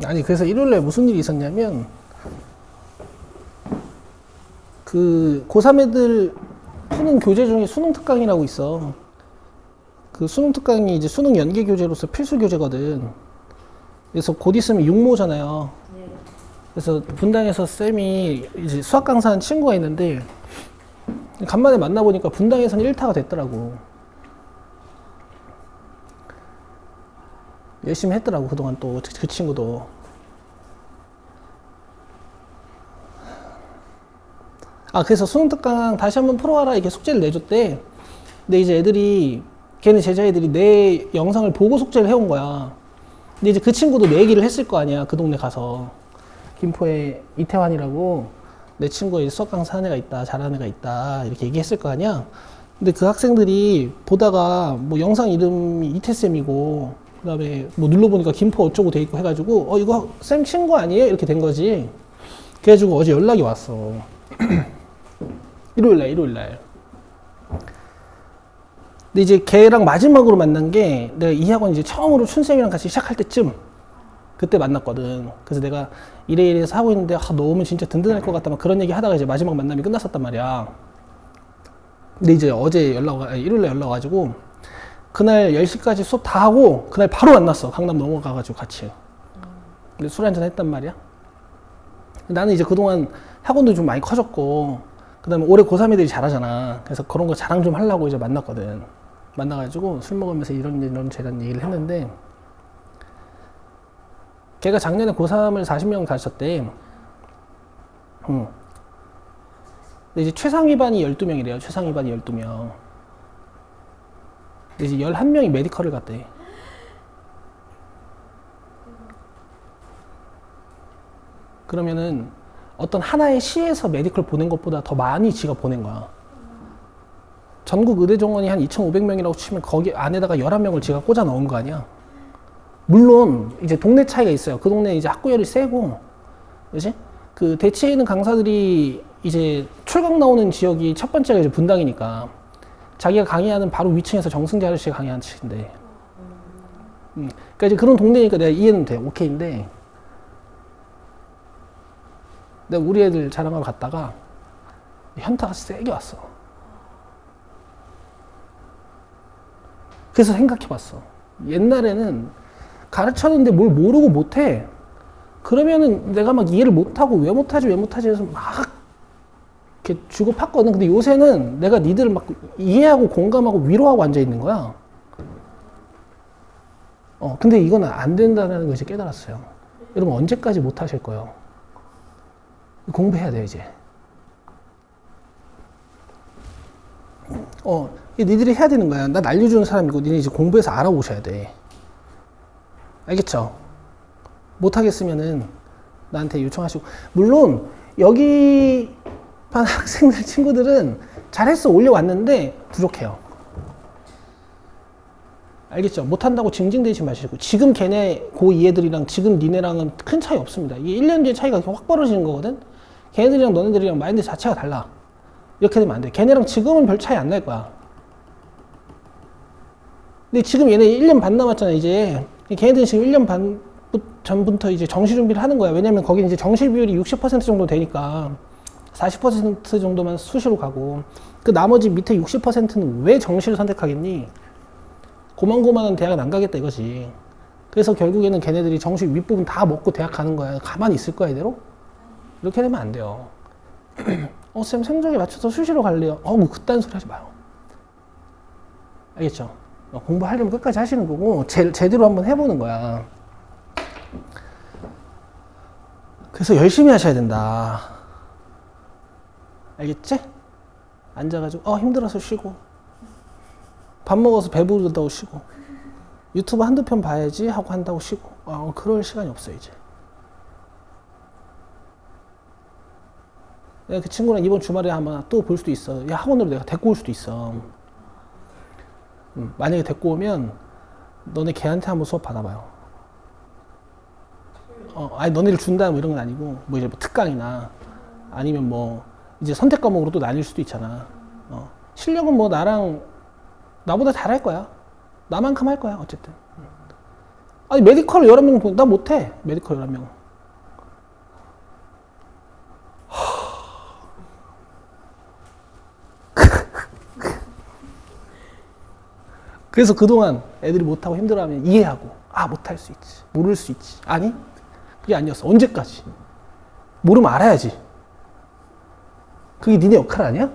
아니 그래서 일요일날 무슨 일이 있었냐면 그 고3 애들 수능 교재 중에 수능 특강이라고 있어. 그 수능 특강이 이제 수능 연계 교재로서 필수 교재거든. 그래서 곧 있으면 육모잖아요. 그래서 분당에서 쌤이 이제 수학 강사하는 친구가 있는데 간만에 만나보니까 분당에서는 1타가 됐더라고. 열심히 했더라고 그동안 또 그 친구도. 아 그래서 수능 특강 다시 한번 풀어와라 이렇게 숙제를 내줬대. 근데 이제 애들이 걔네 제자애들이 내 영상을 보고 숙제를 해온 거야. 근데 이제 그 친구도 내 얘기를 했을 거 아니야 그 동네 가서. 김포에 이태환이라고 내 친구에 수학 강사 한 애가 있다 잘하는 애가 있다 이렇게 얘기했을 거 아니야. 근데 그 학생들이 보다가 뭐 영상 이름이 이태쌤이고 그 다음에 뭐 눌러보니까 김포 어쩌고 돼 있고 해가지고 이거 쌤 친구 아니에요? 이렇게 된 거지. 그래가지고 어제 연락이 왔어. 일요일날. 근데 이제 걔랑 마지막으로 만난 게 내가 이 학원 이제 처음으로 춘쌤이랑 같이 시작할 때쯤 그때 만났거든. 그래서 내가 이래서 하고 있는데 너무 진짜 든든할 것 같다 막 그런 얘기 하다가 이제 마지막 만남이 끝났었단 말이야. 근데 이제 어제 일요일날 연락 와가지고 그날 10시까지 수업 다 하고 그날 바로 만났어. 강남 넘어가가지고 같이. 근데 술 한잔 했단 말이야. 나는 이제 그동안 학원도 좀 많이 커졌고 그 다음에 올해 고3 애들이 잘하잖아. 그래서 그런 거 자랑 좀 하려고 이제 만났거든. 만나가지고 술 먹으면서 이런 저런 얘기를 했는데 걔가 작년에 고3을 40명 가르쳤대. 근데 이제 최상위반이 12명이래요. 최상위반이 12명. 근데 이제 11명이 메디컬을 갔대. 그러면은 어떤 하나의 시에서 메디컬 보낸 것보다 더 많이 지가 보낸 거야. 전국 의대 정원이 한 2,500명이라고 치면 거기 안에다가 11명을 지가 꽂아 넣은 거 아니야. 물론 이제 동네 차이가 있어요. 그 동네 이제 학구열이 세고, 그지? 그 대치에 있는 강사들이 이제 출강 나오는 지역이 첫 번째가 이제 분당이니까 자기가 강의하는 바로 위층에서 정승재 아저씨가 강의하는 측인데, 그러니까 이제 그런 동네니까 내가 이해는 돼. 오케이인데, 내가 우리 애들 자랑하러 갔다가 현타가 세게 왔어. 그래서 생각해봤어. 옛날에는 가르쳤는데 뭘 모르고 못해. 그러면은 내가 막 이해를 못하고 왜 못하지 해서 막 이렇게 주고 팠거든. 근데 요새는 내가 니들을 막 이해하고 공감하고 위로하고 앉아있는 거야. 근데 이건 안 된다는 걸 이제 깨달았어요. 여러분 언제까지 못하실 거예요? 공부해야 돼 이제. 니들이 해야 되는 거야. 난 알려주는 사람이고 니네 이제 공부해서 알아보셔야 돼. 알겠죠? 못하겠으면은 나한테 요청하시고. 물론 여기 반 학생들 친구들은 잘했어 올려왔는데 부족해요. 알겠죠? 못한다고 징징대지 마시고. 지금 걔네 고2 애들이랑 지금 니네랑은 큰 차이 없습니다. 이게 1년 뒤에 차이가 확 벌어지는 거거든. 걔네들이랑 너네들이랑 마인드 자체가 달라. 이렇게 되면 안 돼. 걔네랑 지금은 별 차이 안 날 거야. 근데 지금 얘네 1년 반 남았잖아 이제. 걔네들은 지금 1년 반 전부터 이제 정시 준비를 하는 거야. 왜냐면 거기는 이제 정시 비율이 60% 정도 되니까 40% 정도만 수시로 가고 그 나머지 밑에 60%는 왜 정시를 선택하겠니? 고만고만한 대학은 안 가겠다 이거지. 그래서 결국에는 걔네들이 정시 윗부분 다 먹고 대학 가는 거야. 가만히 있을 거야 이대로? 이렇게 되면 안 돼요. 쌤 성적에 맞춰서 수시로 갈래요. 뭐 그딴 소리 하지 마요. 알겠죠? 공부하려면 끝까지 하시는 거고 제대로 한번 해보는 거야. 그래서 열심히 하셔야 된다. 알겠지? 앉아가지고 힘들어서 쉬고 밥 먹어서 배부르다고 쉬고 유튜브 한두 편 봐야지 하고 한다고 쉬고 그럴 시간이 없어 이제. 내가 그 친구랑 이번 주말에 아마 또 볼 수도 있어. 야 학원으로 내가 데리고 올 수도 있어. 만약에 데리고 오면 너네 걔한테 한번 수업 받아봐요. 아니 너네를 준다 뭐 이런 건 아니고 뭐 이제 뭐 특강이나 아니면 뭐 이제 선택 과목으로 또 나뉠 수도 있잖아. 실력은 뭐 나보다 잘할 거야. 나만큼 할 거야 어쨌든. 아니 메디컬 11명 나 못해. 메디컬 11명. 그래서 그동안 애들이 못하고 힘들어하면 이해하고 못할 수 있지. 모를 수 있지. 아니 그게 아니었어. 언제까지? 모르면 알아야지. 그게 니네 역할 아니야?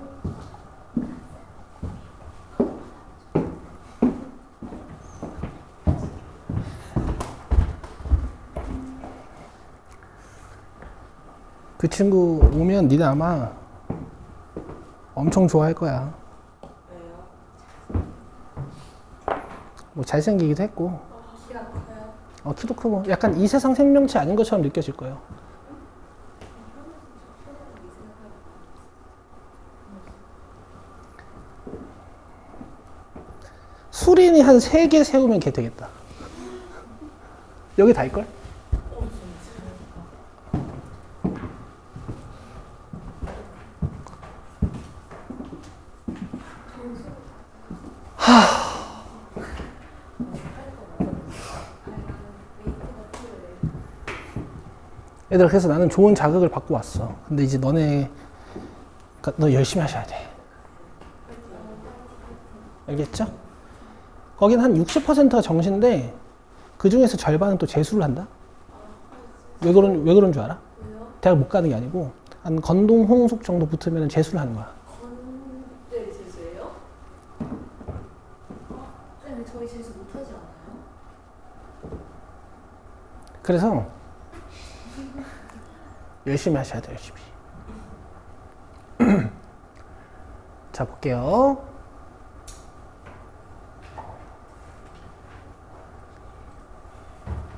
그 친구 오면 니네 아마 엄청 좋아할 거야. 왜요? 뭐 잘생기기도 했고 키가 커요? 키도 크고 약간 이 세상 생명체 아닌 것처럼 느껴질 거예요. 수린이 한 3개 세우면 걔 되겠다. 여기 다일걸? 얘들아, 그래서 나는 좋은 자극을 받고 왔어. 근데 이제 너네, 너 열심히 하셔야 돼. 알겠죠? 거긴 한 60%가 정시인데, 그 중에서 절반은 또 재수를 한다? 왜 그런 줄 알아? 왜요? 대학 못 가는 게 아니고, 한 건동, 홍숙 정도 붙으면 재수를 하는 거야. 건대리 재수예요? 네, 저희 재수 못하지 않아요? 그래서, 열심히 하셔야 돼, 열심히. 자, 볼게요.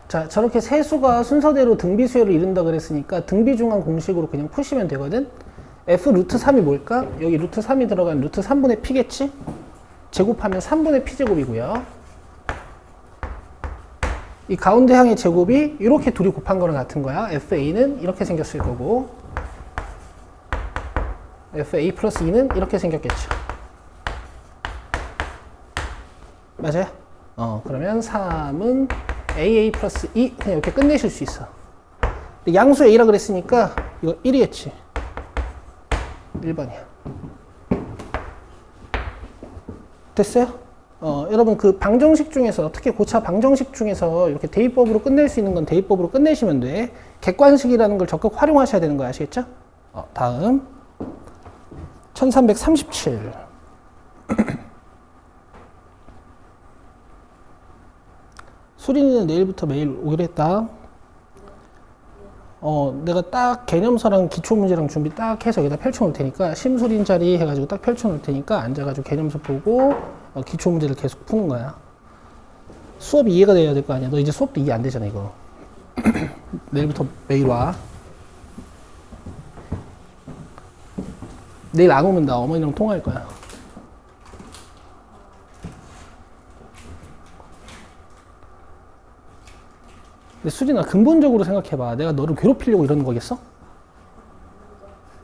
자, 저렇게 세수가 순서대로 등비수열을 이룬다 그랬으니까 등비중앙 공식으로 그냥 푸시면 되거든? f 루트 3이 뭘까? 여기 루트 3이 들어간 루트 3분의 p겠지? 제곱하면 3분의 p제곱이고요. 이 가운데 항의 제곱이 이렇게 둘이 곱한 거랑 같은 거야. FA는 이렇게 생겼을 거고 FA 플러스 2는 이렇게 생겼겠죠. 맞아요? 그러면 3은 AA 플러스 2 그냥 이렇게 끝내실 수 있어. 양수 A라 그랬으니까 이거 1이겠지. 1번이야. 됐어요? 여러분 그 방정식 중에서 특히 고차 방정식 중에서 이렇게 대입법으로 끝낼 수 있는 건 대입법으로 끝내시면 돼. 객관식이라는 걸 적극 활용하셔야 되는 거 아시겠죠? 다음 1337 수린이는 내일부터 매일 오기로 했다. 내가 딱 개념서랑 기초문제랑 준비 딱 해서 여기다 펼쳐놓을 테니까 심수린 자리 해가지고 딱 펼쳐놓을 테니까 앉아가지고 개념서 보고 기초문제를 계속 푸는 거야. 수업이 이해가 돼야 될 거 아니야. 너 이제 수업도 이해 안 되잖아 이거. 내일부터 매일 와. 내일 안 오면 나 어머니랑 통화할 거야. 근데 수진아 근본적으로 생각해봐. 내가 너를 괴롭히려고 이러는 거겠어?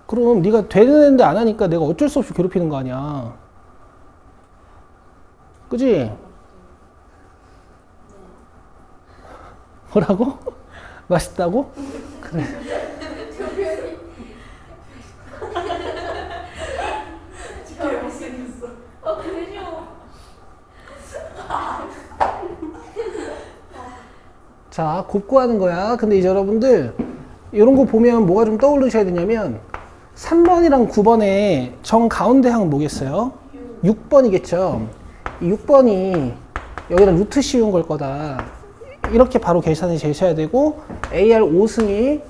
그럼 네가 되는데 안 하니까 내가 어쩔 수 없이 괴롭히는 거 아니야. 그지? 뭐라고? 맛있다고? 그래. 자, 곱구하는 거야. 근데 이제 여러분들 이런 거 보면 뭐가 좀 떠오르셔야 되냐면 3번이랑 9번의 정 가운데 항은 뭐겠어요? 6번이겠죠. 이 6번이 여기다 루트 씌운 걸 거다. 이렇게 바로 계산이 되셔야 되고 AR 5승이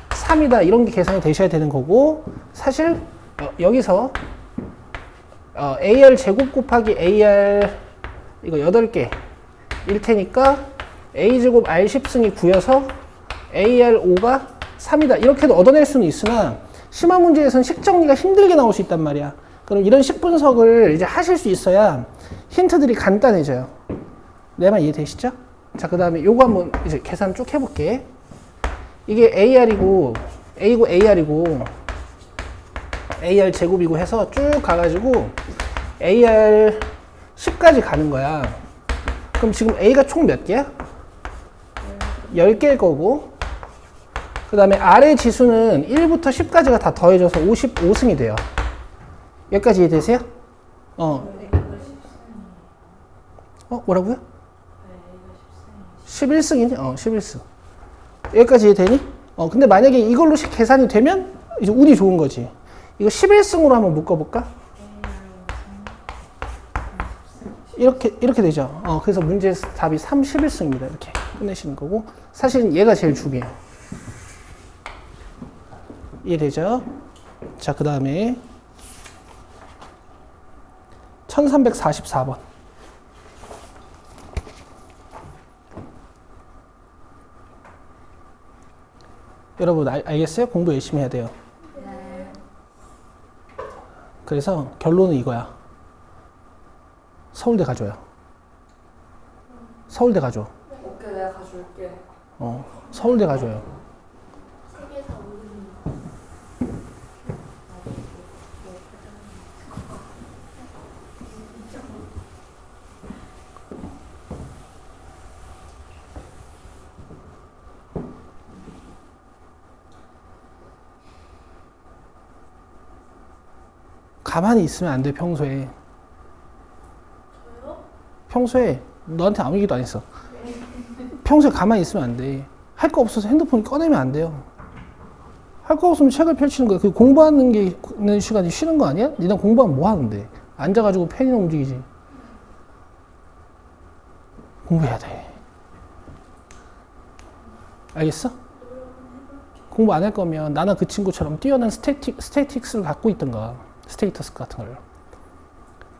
3이다. 이런 게 계산이 되셔야 되는 거고 사실 여기서 AR 제곱 곱하기 AR 이거 8개 일 테니까 A제곱 R10승이 9여서 AR5가 3이다. 이렇게도 얻어낼 수는 있으나 심화 문제에서는 식 정리가 힘들게 나올 수 있단 말이야. 그럼 이런 식 분석을 이제 하실 수 있어야 힌트들이 간단해져요. 내 말 이해되시죠? 자, 그 다음에 요거 한번 이제 계산 쭉 해볼게. 이게 AR이고 A고 AR이고 AR 제곱이고 해서 쭉 가가지고 AR 10까지 가는 거야. 그럼 지금 A가 총 몇 개야? 10개일 거고, 그 다음에 아래 지수는 1부터 10까지가 다 더해져서 55승이 돼요. 여기까지 이해되세요? 뭐라고요? 11승이니? 11승. 여기까지 이해되니? 근데 만약에 이걸로 계산이 되면 이제 운이 좋은 거지. 이거 11승으로 한번 묶어볼까? 이렇게 되죠. 그래서 문제 답이 31승입니다. 이렇게 끝내시는 거고. 사실은 얘가 제일 중요해요. 이해되죠? 자, 그 다음에 1344번. 여러분 알겠어요? 공부 열심히 해야 돼요. 네. 그래서 결론은 이거야. 서울대 가줘요. 서울대 가줘. 오케이, 내가 가줄게. 서울대 가줘요. 세계 다 모르는 가만히 있으면 안 돼, 평소에. 저요? 평소에 너한테 아무 얘기도 안 했어. 평소에 가만히 있으면 안 돼. 할 거 없어서 핸드폰 꺼내면 안 돼요. 할 거 없으면 책을 펼치는 거야. 그 공부하는 게 있는 시간이 쉬는 거 아니야? 니네 공부하면 뭐 하는데? 앉아가지고 펜이나 움직이지. 공부해야 돼. 알겠어? 공부 안 할 거면 나나 그 친구처럼 뛰어난 스태틱스를 갖고 있던가. 스테이터스 같은 걸.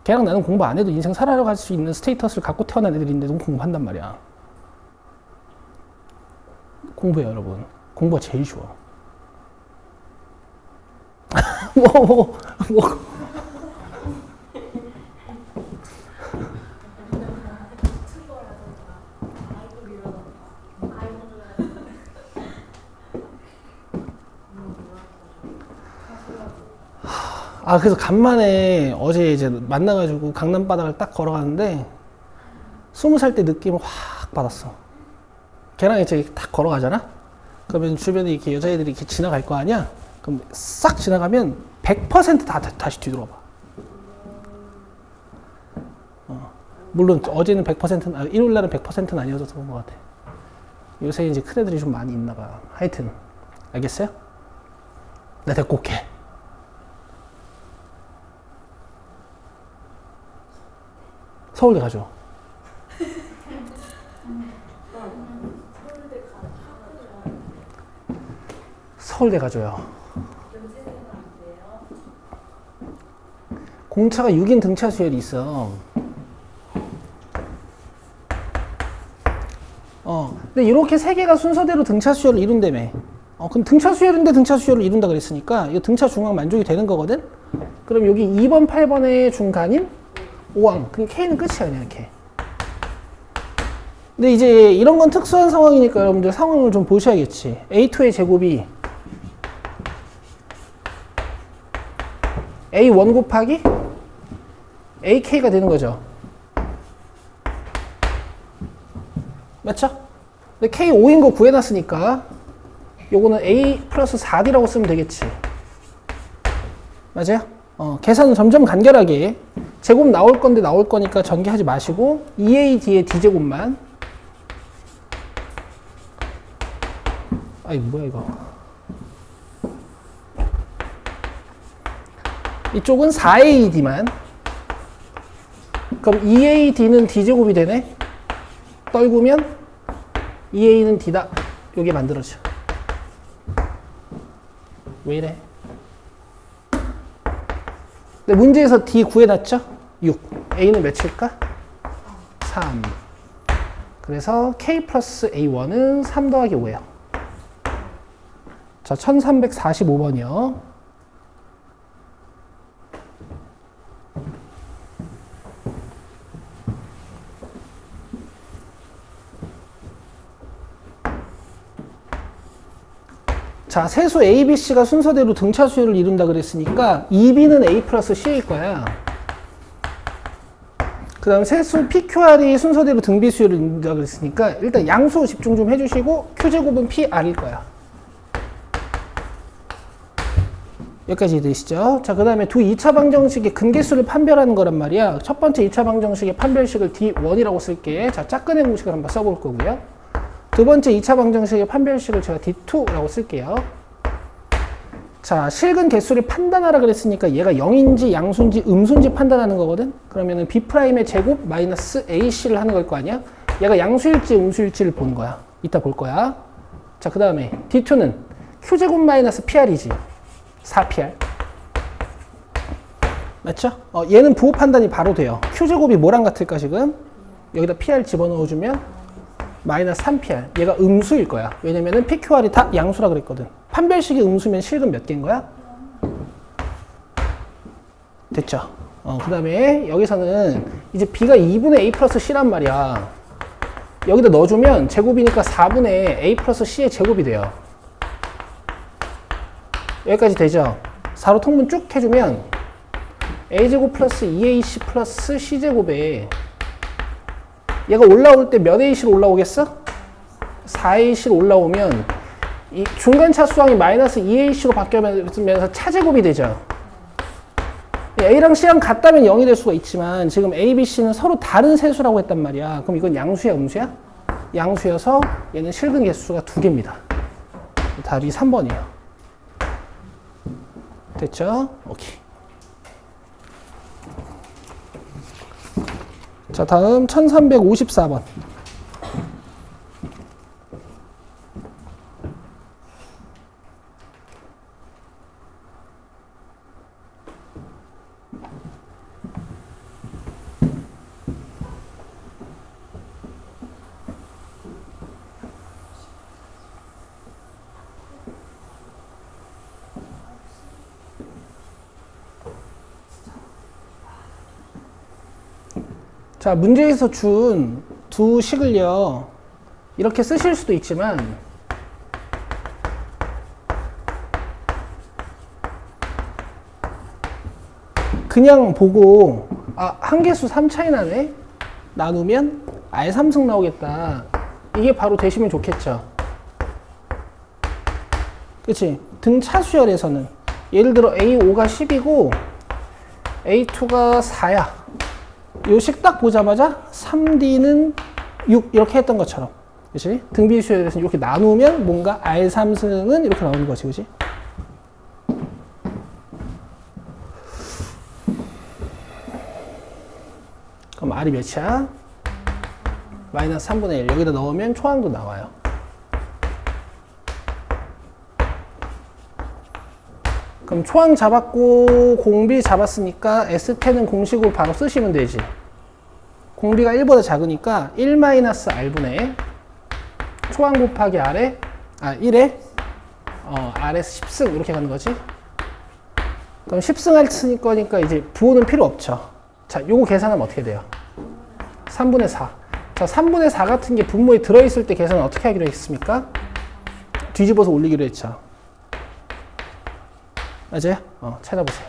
걔랑 나는 공부 안 해도 인생 살아갈 수 있는 스테이터스를 갖고 태어난 애들인데도 공부한단 말이야. 공부해, 여러분. 공부가 제일 쉬워. 뭐. 그래서 간만에 어제 이제 만나가지고 강남 바닥을 딱 걸어가는데 20살 때 느낌을 확 받았어. 걔랑 이제 딱 걸어가잖아? 그러면 주변에 이렇게 여자애들이 이렇게 지나갈 거 아니야? 그럼 싹 지나가면 100% 다시 뒤돌아봐. 물론 어제는 100%는, 일요일 날은 100%는 아니어서 그런 것 같아. 요새 이제 큰 애들이 좀 많이 있나 봐. 하여튼. 알겠어요? 나 데리고 올게. 서울대 가죠. 서울대 가줘요. 공차가 6인 등차 수열이 있어. 근데 이렇게 세 개가 순서대로 등차 수열을 이룬다며. 그럼 등차 수열인데 등차 수열을 이룬다 그랬으니까 이 등차 중앙 만족이 되는 거거든? 그럼 여기 2번, 8번의 중간인 5항. 그럼 K는 끝이야, 그냥 이렇게. 근데 이제 이런 건 특수한 상황이니까 여러분들 상황을 좀 보셔야겠지. A2의 제곱이 A1 곱하기 AK가 되는 거죠. 맞죠? 근데 K 5인 거 구해놨으니까 요거는 A 플러스 4D라고 쓰면 되겠지. 맞아요? 계산은 점점 간결하게. 제곱 나올 건데 나올 거니까 전개하지 마시고 2AD의 D제곱만. 아이 뭐야 이거. 이쪽은 4AD만. 그럼 2AD는 D제곱이 되네. 떨구면 2A는 D다. 요게 만들어져. 왜 이래? 근데 문제에서 D 구해놨죠? 6. A는 몇일까? 3. 그래서 K 플러스 A1은 3 더하기 5예요. 자, 1345번이요. 자, 세수 A, B, C가 순서대로 등차 수열을 이룬다 그랬으니까 2B는 A 플러스 C일 거야. 그 다음 세수 PQR이 순서대로 등비수열을 인다 그랬으니까 일단 양수 집중 좀 해주시고 Q제곱은 PR일 거야. 여기까지 되시죠? 자, 그 다음에 두 2차 방정식의 근계수를 판별하는 거란 말이야. 첫 번째 2차 방정식의 판별식을 D1이라고 쓸게. 자, 짝근의 공식을 한번 써볼 거고요. 두 번째 2차 방정식의 판별식을 제가 D2라고 쓸게요. 자, 실근 개수를 판단하라 그랬으니까 얘가 0인지 양수인지 음수인지 판단하는 거거든? 그러면은 B'의 제곱 마이너스 AC를 하는 걸 거 아니야? 얘가 양수일지 음수일지를 보는 거야. 이따 볼 거야. 자, 그 다음에 D2는 Q제곱 마이너스 PR이지. 4PR. 맞죠? 얘는 부호 판단이 바로 돼요. Q제곱이 뭐랑 같을까 지금? 여기다 PR 집어넣어주면 마이너스 3PR. 얘가 음수일 거야. 왜냐면은 PQR이 다 양수라 그랬거든. 판별식이 음수면 실근 몇 개인 거야? 됐죠? 그 다음에 여기서는 이제 B가 2분의 A 플러스 C란 말이야. 여기다 넣어주면 제곱이니까 4분의 A 플러스 C의 제곱이 돼요. 여기까지 되죠? 4로 통분 쭉 해주면 A제곱 플러스 2AC 플러스 C제곱에 얘가 올라올 때 몇 AC로 올라오겠어? 4AC로 올라오면 이 중간차 수항이 마이너스 2AC로 바뀌면서 차제곱이 되죠. A랑 C랑 같다면 0이 될 수가 있지만 지금 A, B, C는 서로 다른 세수라고 했단 말이야. 그럼 이건 양수야, 음수야? 양수여서 얘는 실근 개수가 2개입니다. 답이 3번이에요. 됐죠? 오케이. 자, 다음 1354번. 자, 문제에서 준 두 식을요, 이렇게 쓰실 수도 있지만, 그냥 보고, 아, 한계수 3 차이 나네? 나누면 R3승 나오겠다. 이게 바로 되시면 좋겠죠. 그치? 등차 수열에서는, 예를 들어 A5가 10이고, A2가 4야. 요 식 딱 보자마자 3D는 6 이렇게 했던 것처럼, 그치? 등비수열에서 이렇게 나누면 뭔가 R3승은 이렇게 나오는 거지, 그치? 그럼 R이 몇이야? 마이너스 3분의 1. 여기다 넣으면 초항도 나와요. 그럼 초항 잡았고 공비 잡았으니까 S10은 공식으로 바로 쓰시면 되지. 공비가 1보다 작으니까 1-R분의 초항 곱하기 R에 1에 R에서 10승 이렇게 가는 거지. 그럼 10승 할 거니까 이제 부호는 필요 없죠. 자, 요거 계산하면 어떻게 돼요? 3분의 4. 자, 3분의 4 같은 게 분모에 들어있을 때 계산은 어떻게 하기로 했습니까? 뒤집어서 올리기로 했죠. 맞아요? 찾아보세요.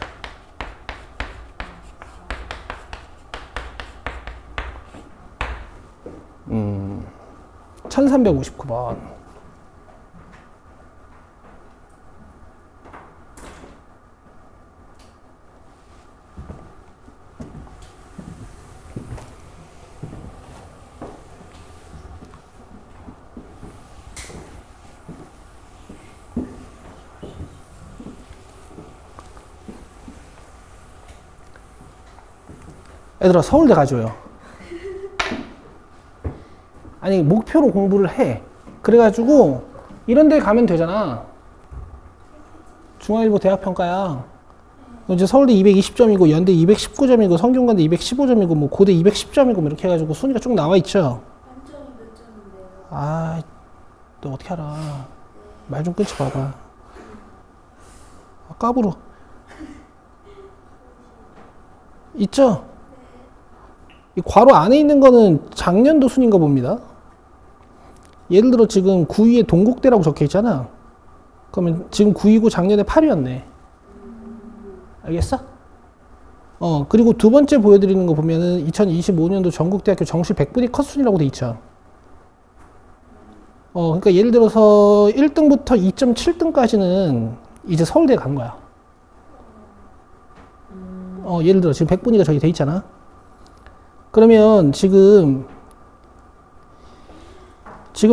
음, 1359번. 얘들아, 서울대 가줘요. 아니, 목표로 공부를 해. 그래가지고 이런 데 가면 되잖아. 중앙일보 대학평가야. 이제 서울대 220점이고 연대 219점이고 성균관대 215점이고 뭐 고대 210점이고 뭐 이렇게 해가지고 순위가 쭉 나와 있죠. 만점이 몇 점인데요? 아, 너 어떻게 알아? 말 좀 끊지 마봐. 아, 까불어. 있죠? 이 괄호 안에 있는 거는 작년도 순인가 봅니다. 예를 들어 지금 9위에 동국대라고 적혀 있잖아. 그러면 지금 9위고 작년에 8위였네. 알겠어? 그리고 두 번째 보여드리는 거 보면은 2025년도 전국대학교 정시 100분위 컷순이라고 돼 있죠. 그러니까 예를 들어서 1등부터 2.7등까지는 이제 서울대에 간 거야. 예를 들어 지금 100분위가 저기 돼 있잖아. 그러면 지금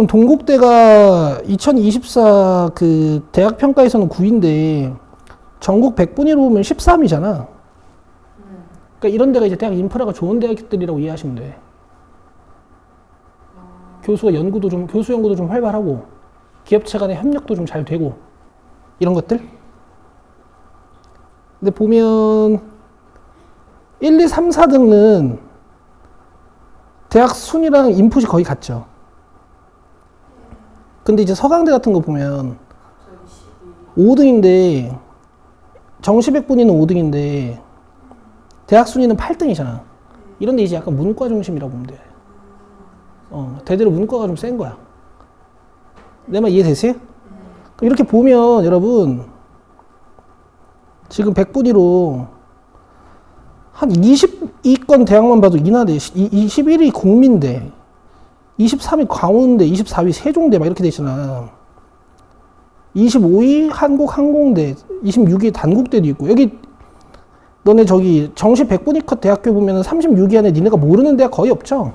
동국대가 2024 그 대학 평가에서는 9인데 전국 100분위로 보면 13이잖아. 그러니까 이런 데가 이제 대학 인프라가 좋은 대학들이라고 이해하시면 돼. 교수 연구도 좀 활발하고 기업체 간의 협력도 좀 잘 되고 이런 것들. 근데 보면 1, 2, 3, 4등은 대학 순위랑 인풋이 거의 같죠. 근데 이제 서강대 같은 거 보면 5등인데 정시 100분위는 5등인데 대학 순위는 8등이잖아. 이런데 이제 약간 문과 중심이라고 보면 돼. 대대로 문과가 좀 센 거야. 내 말 이해되세요? 그럼 이렇게 보면 여러분 지금 100분위로 한 22건 대학만 봐도 인하대, 21위 국민대, 23위 광운대, 24위 세종대 막 이렇게 돼 있잖아. 25위 한국항공대, 26위 단국대도 있고 여기 너네 저기 정시 100분위 컷 대학교 보면 36위 안에 니네가 모르는 대학 거의 없죠?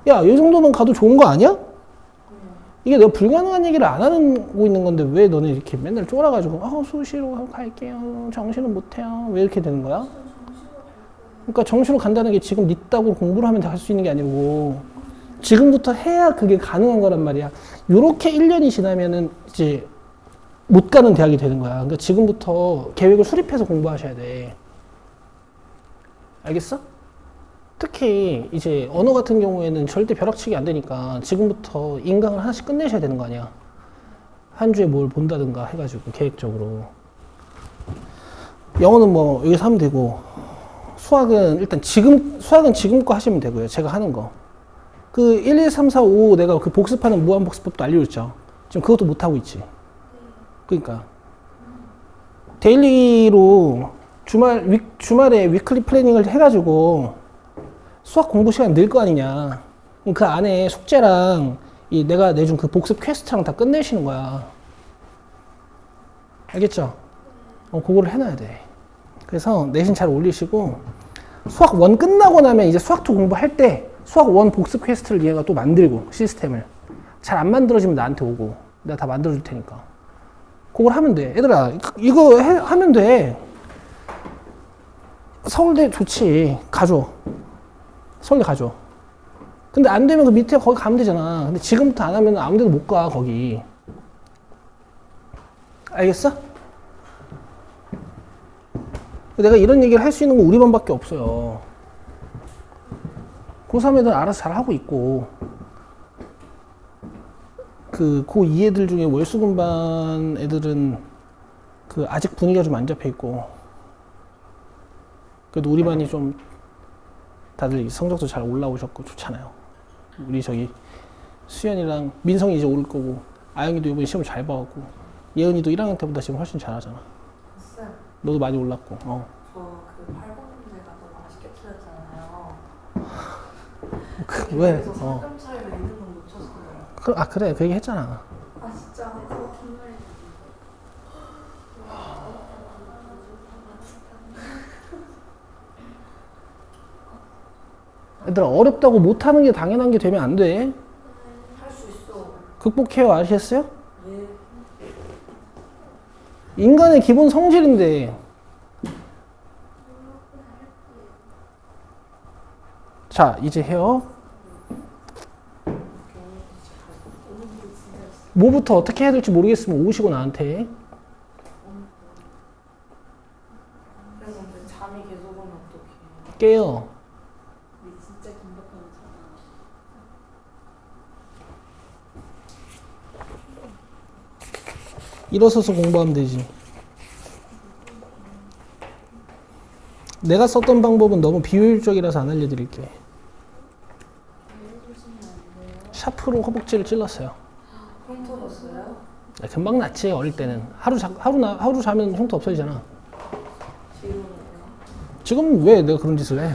야, 이 정도면 가도 좋은 거 아니야? 이게 내가 불가능한 얘기를 안 하고 있는 건데 왜 너네 이렇게 맨날 쫄아가지고 수시로 갈게요. 정시는 못해요. 왜 이렇게 되는 거야? 그러니까 정시로 간다는 게 지금 니 따고 공부를 하면 할 수 있는 게 아니고 지금부터 해야 그게 가능한 거란 말이야. 요렇게 1년이 지나면은 이제 못 가는 대학이 되는 거야. 그러니까 지금부터 계획을 수립해서 공부하셔야 돼. 알겠어? 특히 이제 언어 같은 경우에는 절대 벼락치기 안 되니까 지금부터 인강을 하나씩 끝내셔야 되는 거 아니야. 한 주에 뭘 본다든가 해가지고 계획적으로. 영어는 뭐 여기서 하면 되고 수학은 일단 수학은 지금 거 하시면 되고요. 제가 하는 거. 그 1, 2, 3, 4, 5 내가 그 복습하는 무한복습법도 알려줬죠. 지금 그것도 못하고 있지. 그러니까 데일리로 주말에 위클리 플래닝을 해가지고 수학 공부 시간 늘 거 아니냐. 그 안에 숙제랑 내가 내준 그 복습 퀘스트랑 다 끝내시는 거야. 알겠죠? 그거를 해놔야 돼. 그래서 내신 잘 올리시고 수학 1 끝나고 나면 이제 수학 2 공부할 때 수학 1 복습 퀘스트를 얘가 또 만들고 시스템을 잘 안 만들어지면 나한테 오고 내가 다 만들어줄 테니까 그걸 하면 돼. 얘들아 이거 하면 돼. 서울대 좋지. 가줘. 서울대 가줘. 근데 안 되면 그 밑에 거기 가면 되잖아. 근데 지금부터 안 하면 아무 데도 못 가 거기. 알겠어? 내가 이런 얘기를 할 수 있는 건 우리 반밖에 없어요. 고3 애들 알아서 잘 하고 있고 그 고2 애들 중에 월수금반 애들은 그 아직 분위기가 좀 안 잡혀 있고 그래도 우리 반이 좀 다들 성적도 잘 올라오셨고 좋잖아요. 우리 저기 수연이랑 민성이 이제 오를 거고 아영이도 이번에 시험 잘 봐갖고 예은이도 1학년 때보다 지금 훨씬 잘하잖아. 쌤, 너도 많이 올랐고. 저 그 8번 문제가 너무 아쉽게 틀렸잖아요. 왜? 그래서 3점 차이로 2등분 놓쳤어요. 그래 그 얘기 했잖아. 아 진짜? 그거 정말 얘들아 어렵다고 못하는 게 당연한 게 되면 안 돼. 할 수 있어. 극복해요. 아시겠어요? 네. 인간의 기본 성질인데. 자 이제 해요. 뭐부터 어떻게 해야 될지 모르겠으면 오시고 나한테. 그래서 근데 잠이 계속 오면 어떡해. 깨요. 진짜 긴박하면 일어서서 공부하면 되지. 내가 썼던 방법은 너무 비효율적이라서 안 알려드릴게. 샤프로 허벅지를 찔렀어요. 흉터 났어요? 금방 낫지. 어릴 때는 하루 자면 흉터 없어지잖아. 지금은요? 지금 왜 내가 그런 짓을 해?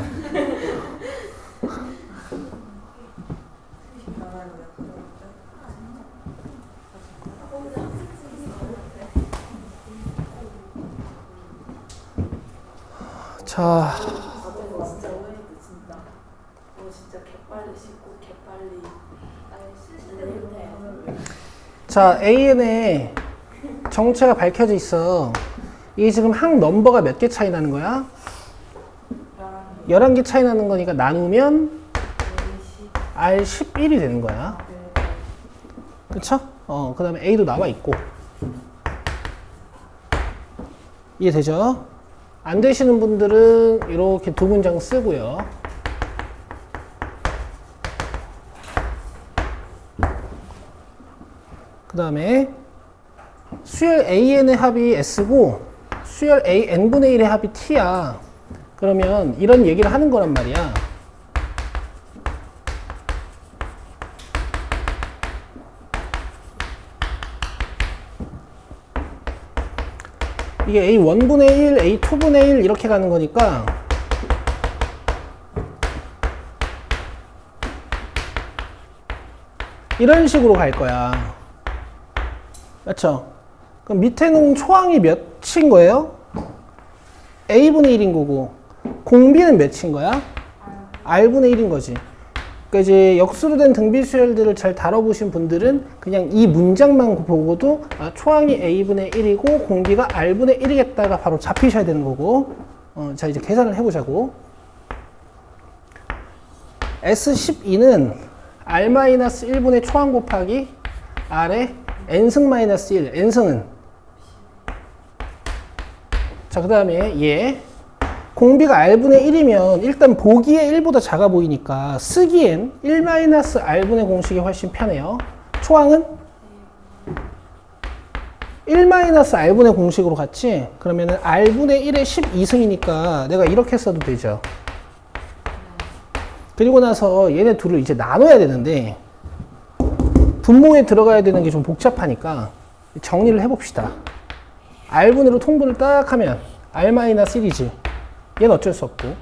자, 앞에서 진짜 오해했대 진짜. 너 진짜 개빨리 씻고 개빨리 자, AN의 정체가 밝혀져 있어. 이게 지금 항 넘버가 몇 개 차이 나는 거야? 11개 차이 나는 거니까 나누면 R11이 되는 거야. 그쵸? 그 다음에 A도 나와 있고. 이해되죠? 안 되시는 분들은 이렇게 두 문장 쓰고요. 그 다음에 수열 AN의 합이 S고 수열 A N분의 1의 합이 T야. 그러면 이런 얘기를 하는 거란 말이야. 이게 A1분의 1, A2분의 1 이렇게 가는 거니까 이런 식으로 갈 거야. 맞죠? 그럼 밑에는 초항이 몇인 거예요? A분의 1인 거고 공비는 몇인 거야? R분의 1인 거지. 그러니까 이제 역수로 된 등비수열들을 잘 다뤄보신 분들은 그냥 이 문장만 보고도 초항이 A분의 1이고 공비가 R분의 1이겠다가 바로 잡히셔야 되는 거고. 자, 이제 계산을 해보자고. S12는 R-1분의 초항 곱하기 R의 N승 마이너스 1, N승은 자, 그 다음에 얘 공비가 R분의 1이면 일단 보기에 1보다 작아 보이니까 쓰기엔 1-R분의 공식이 훨씬 편해요. 초항은 1-R분의 공식으로 갔지? 그러면은 R분의 1의 12승이니까 내가 이렇게 써도 되죠. 그리고 나서 얘네 둘을 이제 나눠야 되는데 분모에 들어가야 되는 게 좀 복잡하니까 정리를 해봅시다. R분으로 통분을 딱 하면 R-1이지. 얘는 어쩔 수 없고.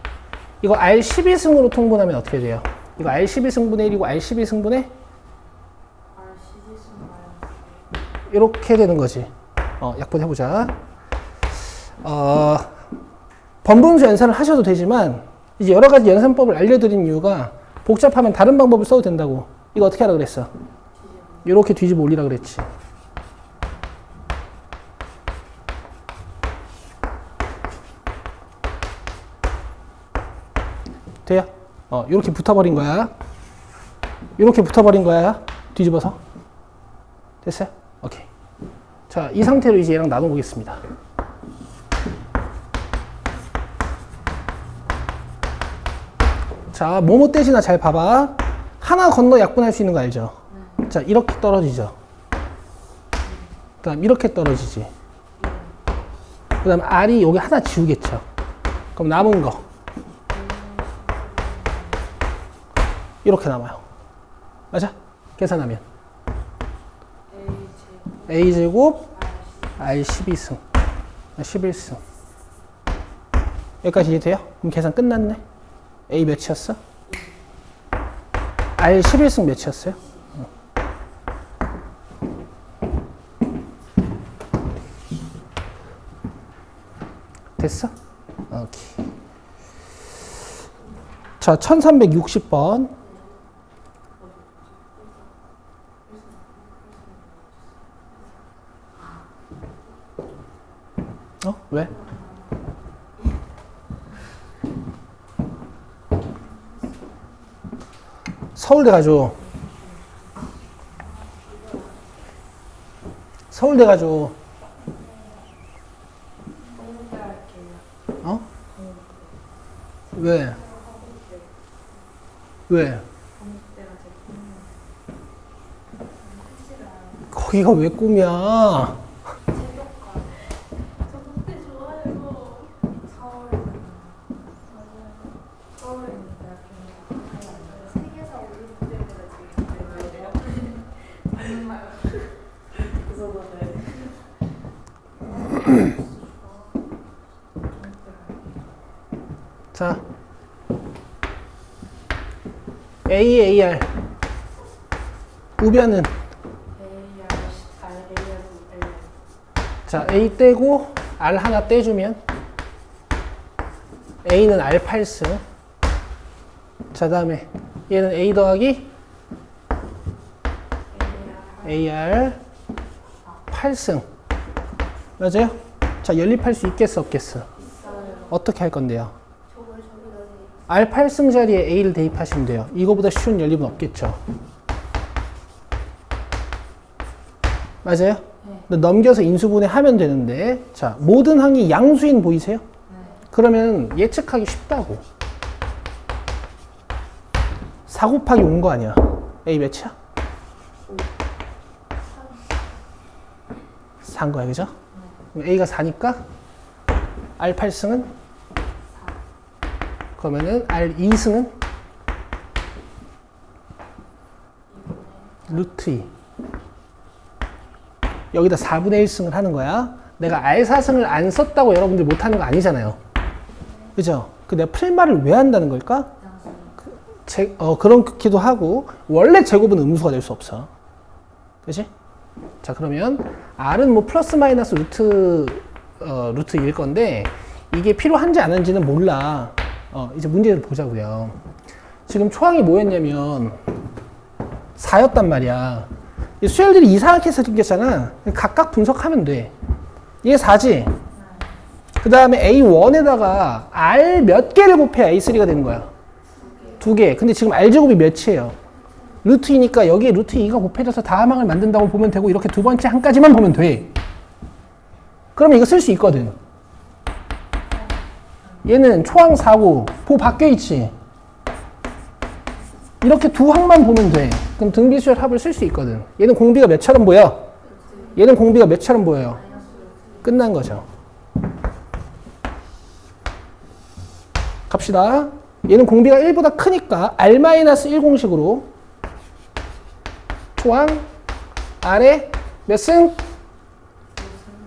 이거 R12승으로 통분하면 어떻게 돼요? 이거 R12승분의 1이고 R12승분의 이렇게 되는 거지. 약분해보자. 번분수 연산을 하셔도 되지만 이제 여러 가지 연산법을 알려드린 이유가 복잡하면 다른 방법을 써도 된다고. 이거 어떻게 하라 그랬어? 이렇게 뒤집어 올리라 그랬지. 돼요? 이렇게 붙어버린 거야. 이렇게 붙어버린 거야. 뒤집어서. 됐어요? 오케이. 자, 이 상태로 이제 얘랑 나눠보겠습니다. 자, 뭐뭐 떼지나 잘 봐봐. 하나 건너 약분할 수 있는 거 알죠? 자, 이렇게 떨어지죠. 그 다음 이렇게 떨어지지. 그 다음 R이 여기 하나 지우겠죠. 그럼 남은 거 이렇게 남아요. 맞아? 계산하면 A제곱 R12승 11승 여기까지 이해돼요? 그럼 계산 끝났네. A 몇이었어? R11승 몇이었어요? 됐어? 오케이. 자, 1360번. 왜? 서울대 가죠. 서울대 가죠. 왜? 왜? 거기가 왜 꿈이야? 자, AR 우변은 자, A 떼고 R 하나 떼주면 A는 R 8승. 자, 다음에 얘는 A 더하기 AR 8승. 맞아요? 자, 연립할 수 있겠어, 없겠어? 어떻게 할 건데요? R 8승 자리에 A를 대입하시면 돼요. 이거보다 쉬운 연립은 없겠죠? 맞아요? 넘겨서 인수분해 하면 되는데, 자, 모든 항이 양수인 보이세요? 그러면 예측하기 쉽다고. 4 곱하기 5인 거 아니야? A 몇이야? 4인 거야, 그죠? 그럼 A가 4니까 R 8승은? 그러면은 R 2승은? 루트 2. 여기다 4분의 1승을 하는 거야. 내가 R 4승을 안 썼다고 여러분들 못하는 거 아니잖아요. 그죠? 그 내가 풀말을 왜 한다는 걸까? 그렇기도 하고, 원래 제곱은 음수가 될 수 없어. 그치? 자, 그러면 R은 뭐 플러스 마이너스 루트 2일 건데, 이게 필요한지 안 한지는 몰라. 이제 문제를 보자고요. 지금 초항이 뭐였냐면 4였단 말이야. 이 수열들이 이상하게 생겼잖아. 각각 분석하면 돼. 얘 4지? 그 다음에 A1에다가 R 몇 개를 곱해야 A3가 되는 거야? 2개. 근데 지금 R제곱이 몇이에요? 루트 2니까 여기에 루트 2가 곱해져서 다함항을 만든다고 보면 되고, 이렇게 두 번째 항까지만 보면 돼. 그러면 이거 쓸 수 있거든. 얘는 초항 4고 보 바뀌어있지. 이렇게 두 항만 보면 돼. 그럼 등비수열 합을 쓸 수 있거든. 얘는 공비가 몇처럼 보여? 얘는 공비가 몇처럼 보여요? 끝난 거죠. 갑시다. 얘는 공비가 1보다 크니까 R-1 공식으로 초항 R에 몇 승?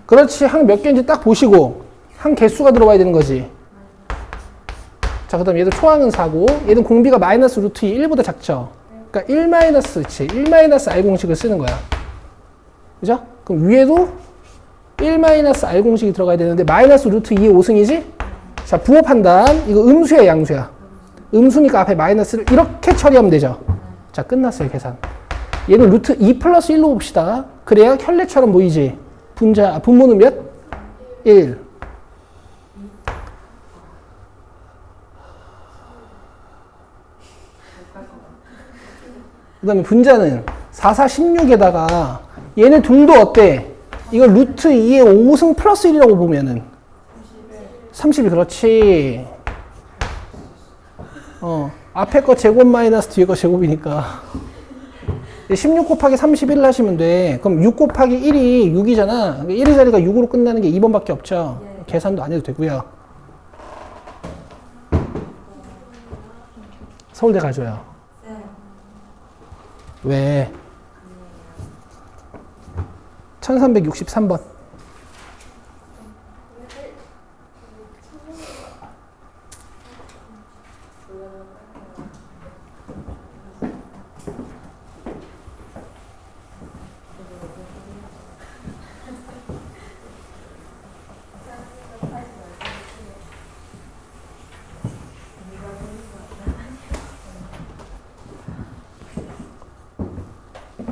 그렇지. 항 몇 개인지 딱 보시고 항 개수가 들어와야 되는 거지. 자, 그 다음 얘도 초항은 4고 얘는 공비가 마이너스 루트 2, 1보다 작죠. 그러니까 1 마이너스, 그치. 1 마이너스 R 공식을 쓰는 거야. 그죠? 그럼 위에도 1 마이너스 R 공식이 들어가야 되는데 마이너스 루트 2의 5승이지? 자, 부호 판단. 이거 음수야, 양수야? 음수니까 앞에 마이너스를 이렇게 처리하면 되죠. 자, 끝났어요, 계산. 얘는 루트 2 플러스 1로 봅시다. 그래야 혈례처럼 보이지? 분모는 몇? 1. 그 다음에 분자는 4, 4, 16에다가 얘네 둘도 어때? 이거 루트 2의 5승 플러스 1이라고 보면은 31, 그렇지. 앞에 거 제곱 마이너스 뒤에 거 제곱이니까 16 곱하기 31을 하시면 돼. 그럼 6 곱하기 1이 6이잖아. 1의 자리가 6으로 끝나는 게 2번밖에 없죠. 계산도 안 해도 되고요. 서울대 가줘요. 왜? 1363번.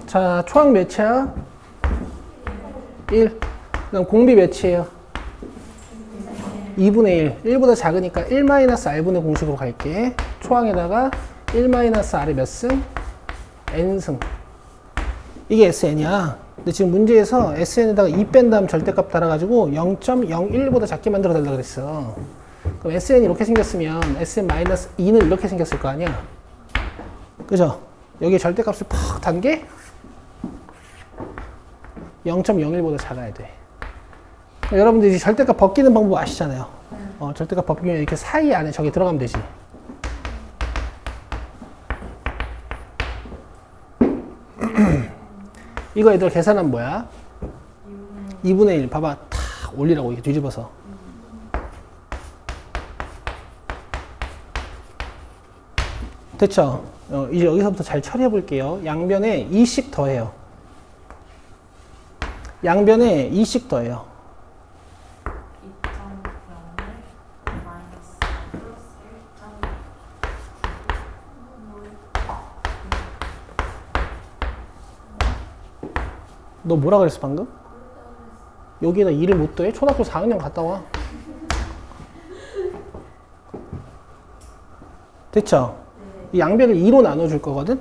자, 초항 몇이야? 1. 그럼 공비 몇이에요? 2분의 1. 1보다 작으니까 1 마이너스 R분의 공식으로 갈게. 초항에다가 1 마이너스 R이 몇 승? N승. 이게 SN이야. 근데 지금 문제에서 SN에다가 2 뺀 다음 절대값 달아가지고 0.01보다 작게 만들어 달라 그랬어. 그럼 SN이 이렇게 생겼으면 SN 마이너스 2는 이렇게 생겼을 거 아니야? 그죠? 여기에 절대값을 팍 단 게 0.01보다 작아야 돼. 여러분들 이제 절대값 벗기는 방법 아시잖아요. 절대값 벗기면 이렇게 사이 안에 저기 들어가면 되지. 이거 얘들 계산하면 뭐야? 2분의 1. 봐봐. 탁 올리라고 이렇게 뒤집어서. 됐죠? 이제 여기서부터 잘 처리해 볼게요. 양변에 2씩 더해요. 양변에 2씩 더해요. 2.0을 마이너스 플러스 1.0. 너 뭐라 그랬어 방금? 여기에다 2를 못 더해? 초등학교 4학년 갔다 와. 됐죠? 이 양변을 2로 나눠줄 거거든?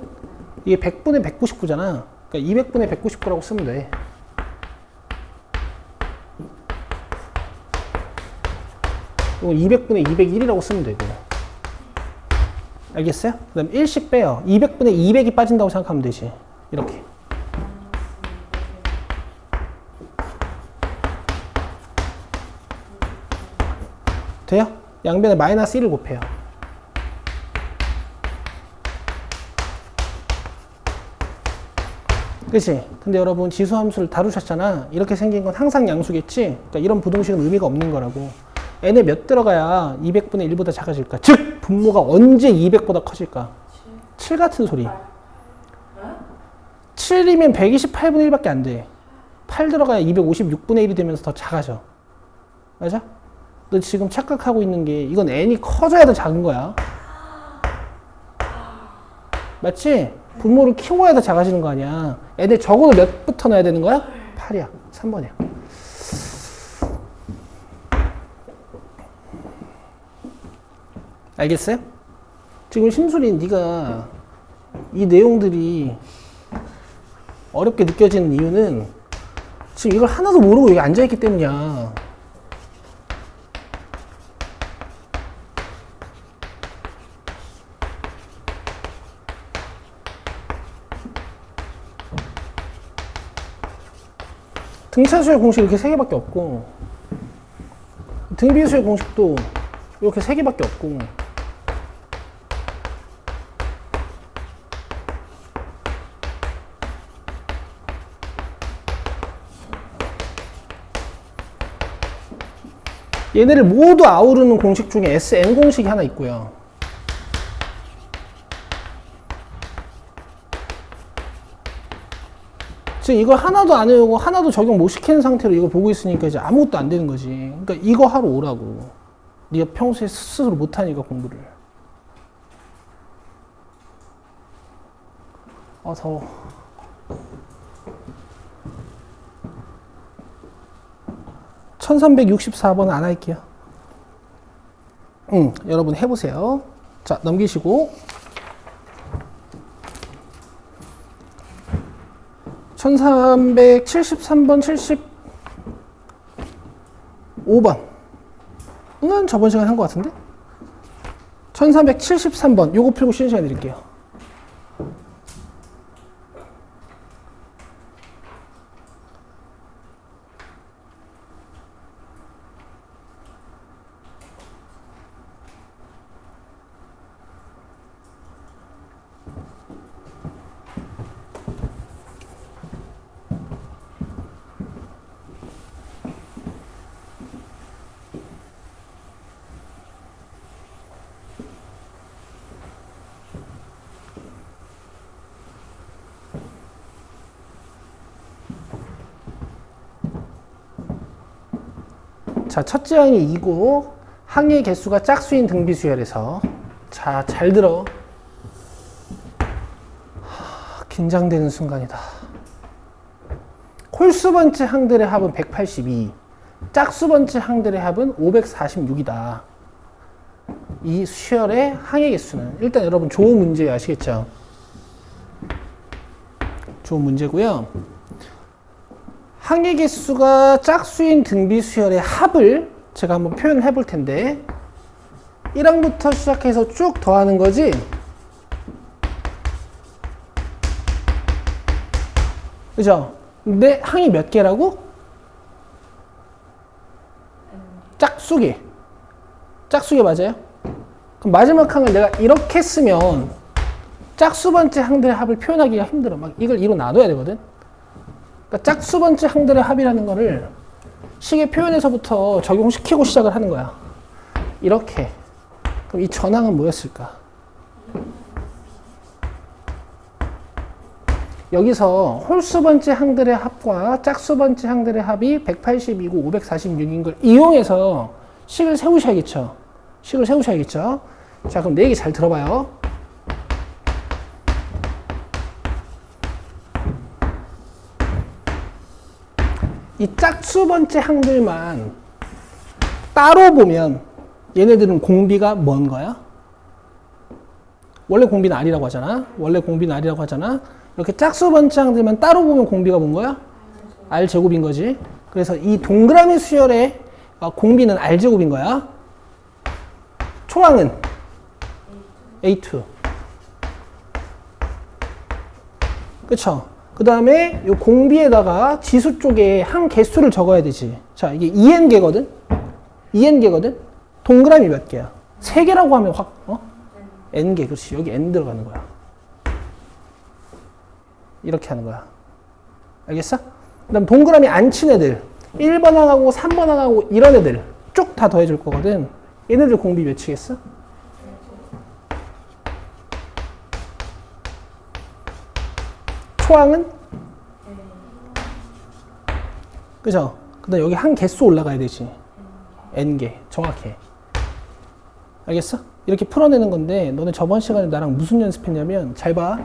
이게 100분의 199잖아. 그러니까 200분의 199라고 쓰면 돼. 이건 200분의 201이라고 쓰면 되고. 알겠어요? 그 다음 1씩 빼요. 200분의 200이 빠진다고 생각하면 되지. 이렇게. 돼요? 양변에 마이너스 1을 곱해요. 그치? 근데 여러분 지수함수를 다루셨잖아. 이렇게 생긴 건 항상 양수겠지? 그러니까 이런 부동식은 의미가 없는 거라고. n에 몇 들어가야 200분의 1보다 작아질까? 즉! 분모가 언제 200보다 커질까? 7 같은 소리. 7이면 128분의 1밖에 안 돼. 8 들어가야 256분의 1이 되면서 더 작아져. 맞아? 너 지금 착각하고 있는 게 이건 n이 커져야 더 작은 거야. 맞지? 분모를 키워야 더 작아지는 거 아니야. n을 적어도 몇부터 넣어야 되는 거야? 8이야. 3번이야. 알겠어요? 지금 심술이 네가 이 내용들이 어렵게 느껴지는 이유는 지금 이걸 하나도 모르고 여기 앉아있기 때문이야. 등차수의 공식 이렇게 3개밖에 없고 등비수의 공식도 이렇게 3개밖에 없고 얘네를 모두 아우르는 공식 중에 SN 공식이 하나 있고요. 지금 이거 하나도 안 외우고 하나도 적용 못 시키는 상태로 이거 보고 있으니까 이제 아무것도 안 되는 거지. 그러니까 이거 하러 오라고. 네가 평소에 스스로 못하니까 공부를. 아 더워. (1364번) 안 할게요. 여러분 해보세요. 자 넘기시고 1373번 75번은 저번 시간에 한 것 같은데 1373번 요거 풀고 쉬는 시간 드릴게요. 자, 첫째 항이 2고 항의 개수가 짝수인 등비수열에서 자, 잘 들어. 긴장되는 순간이다. 홀수번째 항들의 합은 182, 짝수번째 항들의 합은 546이다. 이 수열의 항의 개수는 일단 여러분 좋은 문제예요. 아시겠죠? 좋은 문제고요. 항의 개수가 짝수인 등비수열의 합을 제가 한번 표현을 해볼 텐데 1항부터 시작해서 쭉 더하는 거지. 그죠? 근데 항이 몇 개라고? 짝수개. 짝수개 맞아요? 그럼 마지막 항을 내가 이렇게 쓰면 짝수번째 항들의 합을 표현하기가 힘들어. 막 이걸 2로 나눠야 되거든. 그러니까 짝수번째 항들의 합이라는 거를 식의 표현에서부터 적용시키고 시작을 하는 거야. 이렇게. 그럼 이 전항은 뭐였을까? 여기서 홀수 번째 항들의 합과 짝수 번째 항들의 합이 180이고 546인 걸 이용해서 식을 세우셔야겠죠. 식을 세우셔야겠죠. 자, 그럼 내 얘기 잘 들어봐요. 이 짝수 번째 항들만 따로 보면 얘네들은 공비가 뭔 거야? 원래 공비는 R이라고 하잖아. 원래 공비는 R이라고 하잖아. 이렇게 짝수 번째 항들만 따로 보면 공비가 뭔 거야? R 제곱인 거지. 그래서 이 동그라미 수열의 공비는 R 제곱인 거야. 초항은 A2. 그쵸? 그 다음에 이 공비에다가 지수 쪽에 항 개수를 적어야 되지. 자, 이게 2n개거든? 2n개거든? 동그라미 몇 개야? 3개라고 하면 확, n개. 그렇지. 여기 n 들어가는 거야. 이렇게 하는 거야. 알겠어? 그 다음 동그라미 안 친 애들. 1번 항하고 3번 항하고 이런 애들 쭉 다 더해줄 거거든. 얘네들 공비 몇 치겠어? 초항은? 그죠? 그 다음 여기 한 개수 올라가야 되지. n개. 정확해. 알겠어? 이렇게 풀어내는 건데 너네 저번 시간에 나랑 무슨 연습했냐면 잘 봐.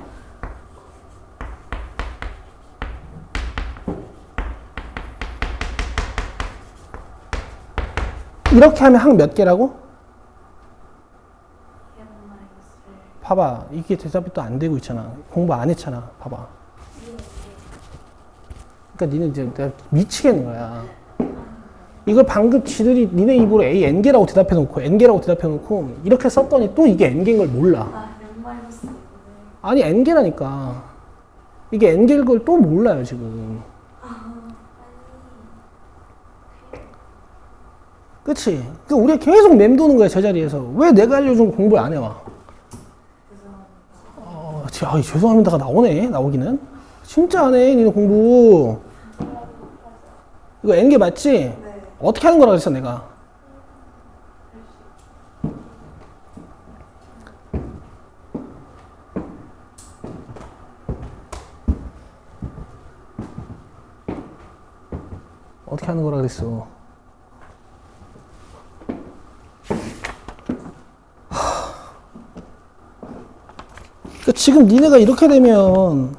이렇게 하면 항 몇 개라고? 봐봐. 이게 대답이 또 안 되고 있잖아. 공부 안 했잖아. 봐봐. 그러니까 니네 이제 내가 미치겠는 거야. 이걸 방금 지들이 니네 입으로 A n개라고 대답해 놓고 n개라고 대답해 놓고 이렇게 썼더니 또 이게 n개인 걸 몰라. 아니 n개라니까. 이게 n개일 걸 또 몰라요 지금. 그치? 그러니까 우리가 계속 맴도는 거야 제자리에서. 왜 내가 알려준 거 공부를 안 해와? 죄송합니다가 나오네. 나오기는. 진짜 안 해 니네 공부. 이거 n개 맞지? 네. 어떻게 하는 거라 그랬어 내가. 어떻게 하는 거라 그랬어. 그러니까 지금 니네가 이렇게 되면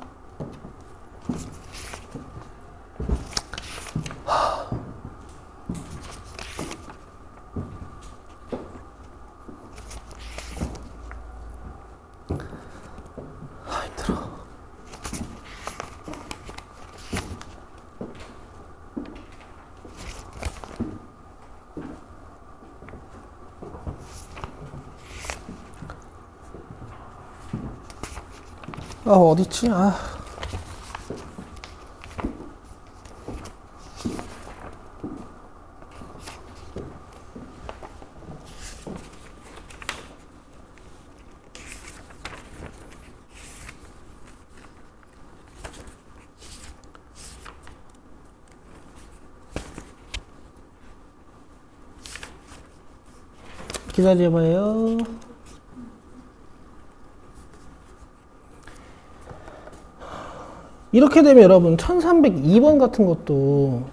힘들어. 어딨지? 기다려봐요. 이렇게 되면 여러분 1302번 같은 것도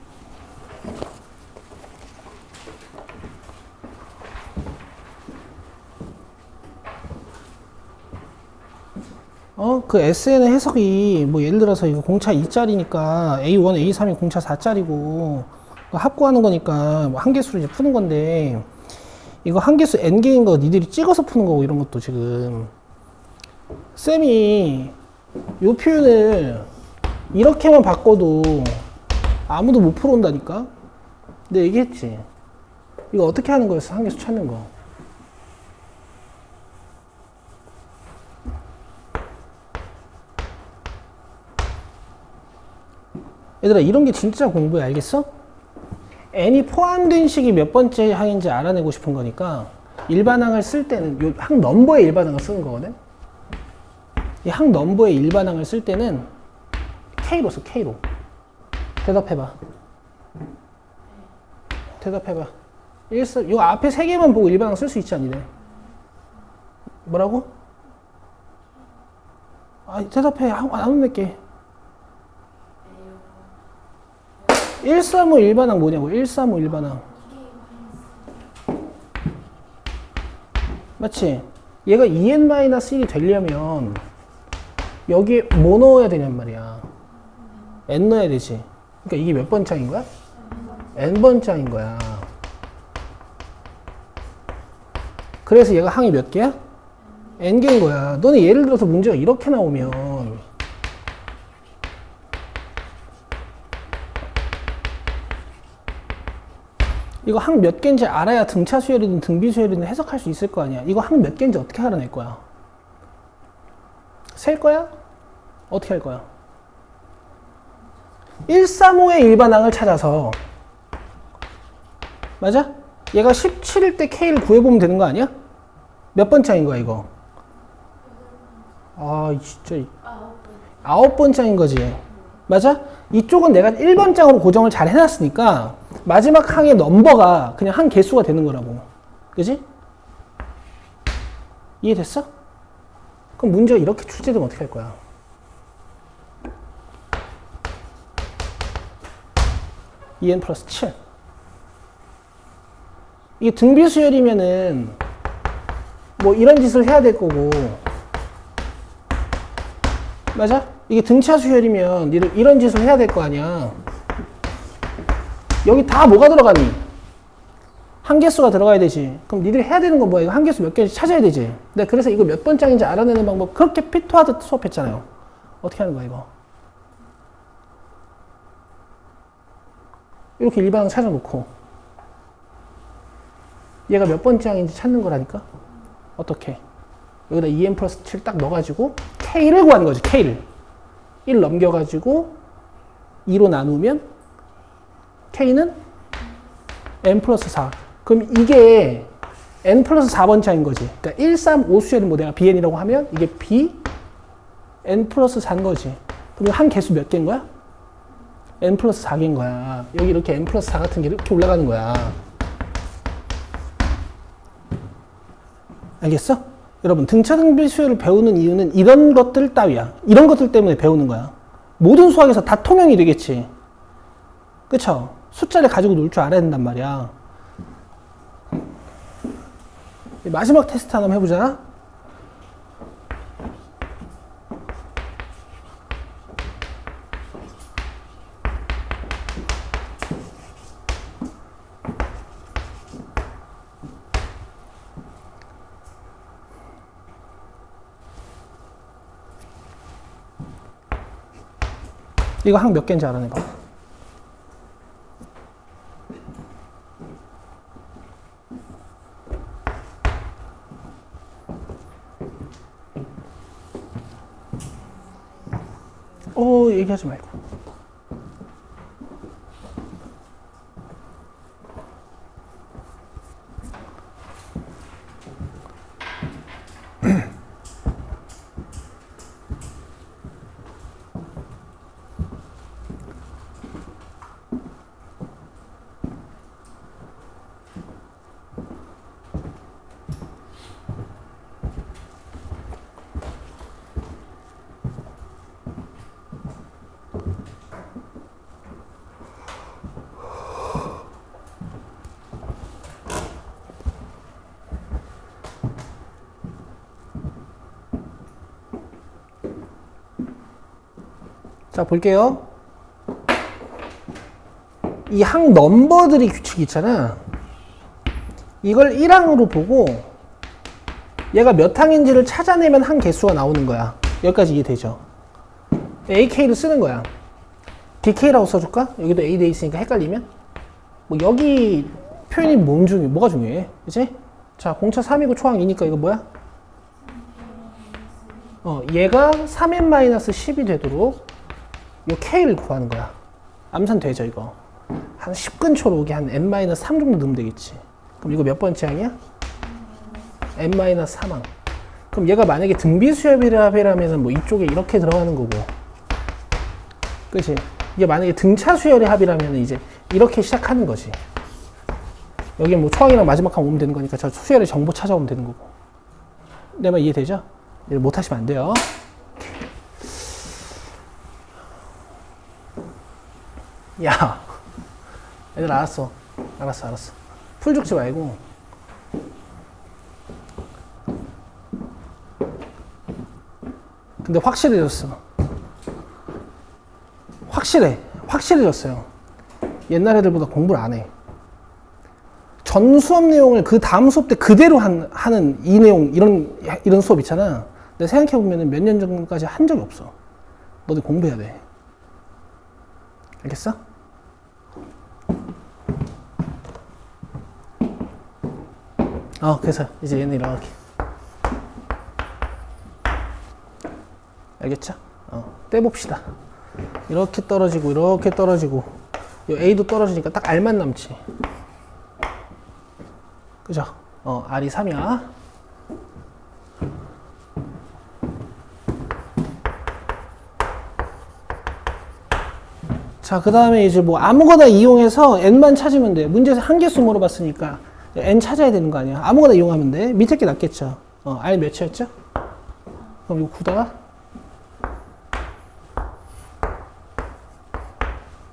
그 SN의 해석이 뭐 예를 들어서 이거 공차 2짜리니까 A1, A3이 공차 4짜리고 합구하는 거니까 뭐 한개수로 이제 푸는 건데 이거 한개수 n개인 거 니들이 찍어서 푸는 거고 이런 것도 지금 쌤이 요 표현을 이렇게만 바꿔도 아무도 못 풀어온다니까? 내가 얘기했지. 이거 어떻게 하는 거였어? 한개수 찾는 거. 얘들아 이런 게 진짜 공부야. 알겠어? n이 포함된 식이 몇 번째 항인지 알아내고 싶은 거니까 일반항을 쓸 때는 요 항 넘버의 일반항을 쓰는 거거든. 이 항 넘버의 일반항을 쓸 때는 K로 써. K로. 대답해봐. 대답해봐. 요 앞에 세 개만 보고 일반항 쓸 수 있지 않니? 뭐라고? 대답해. 안 몇 개. 135 일반항 뭐냐고. 135 일반항. 맞지? 얘가 2n-1이 되려면 여기에 뭐 넣어야 되냔 말이야. n 넣어야 되지. 그러니까 이게 몇 번장인 거야? n번장인 거야. 그래서 얘가 항이 몇 개야? n개인 거야. 너는 예를 들어서 문제가 이렇게 나오면 이거 항 몇 개인지 알아야 등차 수열이든 등비 수열이든 해석할 수 있을 거 아니야. 이거 항 몇 개인지 어떻게 알아낼 거야? 셀 거야? 어떻게 할 거야? 135의 일반항을 찾아서 맞아? 얘가 17일 때 K를 구해보면 되는 거 아니야? 몇 번장인 거야 이거? 아 진짜 9번장인 거지. 맞아? 이쪽은 내가 1번장으로 고정을 잘 해놨으니까 마지막 항의 넘버가 그냥 한 개수가 되는 거라고. 그지? 이해됐어? 그럼 문제가 이렇게 출제되면 어떻게 할 거야? (2n 플러스 7) 이게 등비수열이면은 뭐 이런 짓을 해야 될 거고 맞아? 이게 등차 수열이면 이런 짓을 해야 될 거 아니야. 여기 다 뭐가 들어가니? 한 개수가 들어가야 되지. 그럼 니들이 해야 되는 건 뭐야? 이거 한 개수 몇 개인지 찾아야 되지. 내가 그래서 이거 몇 번장인지 알아내는 방법 그렇게 피토하듯 수업했잖아요. 어떻게 하는 거야 이거? 이렇게 일반항 찾아놓고 얘가 몇 번장인지 찾는 거라니까? 어떻게? 여기다 2n 플러스 7 딱 넣어가지고 K를 구하는 거지. K를 1 넘겨가지고 2로 나누면 K는 n 플러스 4. 그럼 이게 n 플러스 4번차인 거지. 그러니까 1, 3, 5 수열은 뭐 내가 bn이라고 하면 이게 b n 플러스 4인 거지. 그럼 한 개수 몇 개인 거야? n 플러스 4개인 거야. 여기 이렇게 n 플러스 4 같은 게 이렇게 올라가는 거야. 알겠어? 여러분 등차 등비 수열을 배우는 이유는 이런 것들 따위야. 이런 것들 때문에 배우는 거야. 모든 수학에서 다 통용이 되겠지. 그쵸? 숫자를 가지고 놀 줄 알아야 된단 말이야. 마지막 테스트 하나 해보자. 이거 항 몇 개인지 알아내봐. 얘기하지 말고. 자, 볼게요. 이 항 넘버들이 규칙이 있잖아. 이걸 1항으로 보고 얘가 몇 항인지를 찾아내면 한 개수가 나오는 거야. 여기까지 이해되죠? AK를 쓰는 거야. DK라고 써줄까? 여기도 A 돼 있으니까 헷갈리면? 뭐 여기 표현이 뭐가 중요해? 그치? 자, 공차 3이고 초항 2니까 이거 뭐야? 얘가 3n-10이 되도록 이 K를 구하는 거야. 암산 되죠, 이거? 한 10 근처로 오게 한 n-3 정도 넣으면 되겠지. 그럼 이거 몇 번째 항이야? n-3항. 그럼 얘가 만약에 등비수열합이라면 뭐 이쪽에 이렇게 들어가는 거고. 그치? 이게 만약에 등차 수열의 합이라면 이제 이렇게 시작하는 거지. 여기 뭐 초항이랑 마지막 항 오면 되는 거니까 저 수열의 정보 찾아오면 되는 거고. 내 말 이해되죠? 못 하시면 안 돼요. 야, 애들 알았어. 알았어. 풀 죽지 말고. 근데 확실해졌어. 확실해졌어요. 옛날 애들보다 공부를 안 해. 전 수업 내용을 그 다음 수업 때 그대로 하는 이 내용, 이런 수업 있잖아. 근데 생각해보면 몇 년 전까지 한 적이 없어. 너네 공부해야 돼. 알겠어? 그래서 이제 얘는 이렇게. 알겠죠? 떼봅시다. 이렇게 떨어지고, 이렇게 떨어지고. 이 A도 떨어지니까 딱 R만 남지. 그죠? R이 3이야. 자, 그 다음에 이제 뭐 아무거나 이용해서 n만 찾으면 돼. 문제에서 한 개수 물어봤으니까 n 찾아야 되는 거 아니야. 아무거나 이용하면 돼. 밑에 게 낫겠죠. r 몇이었죠? 그럼 이거 9다.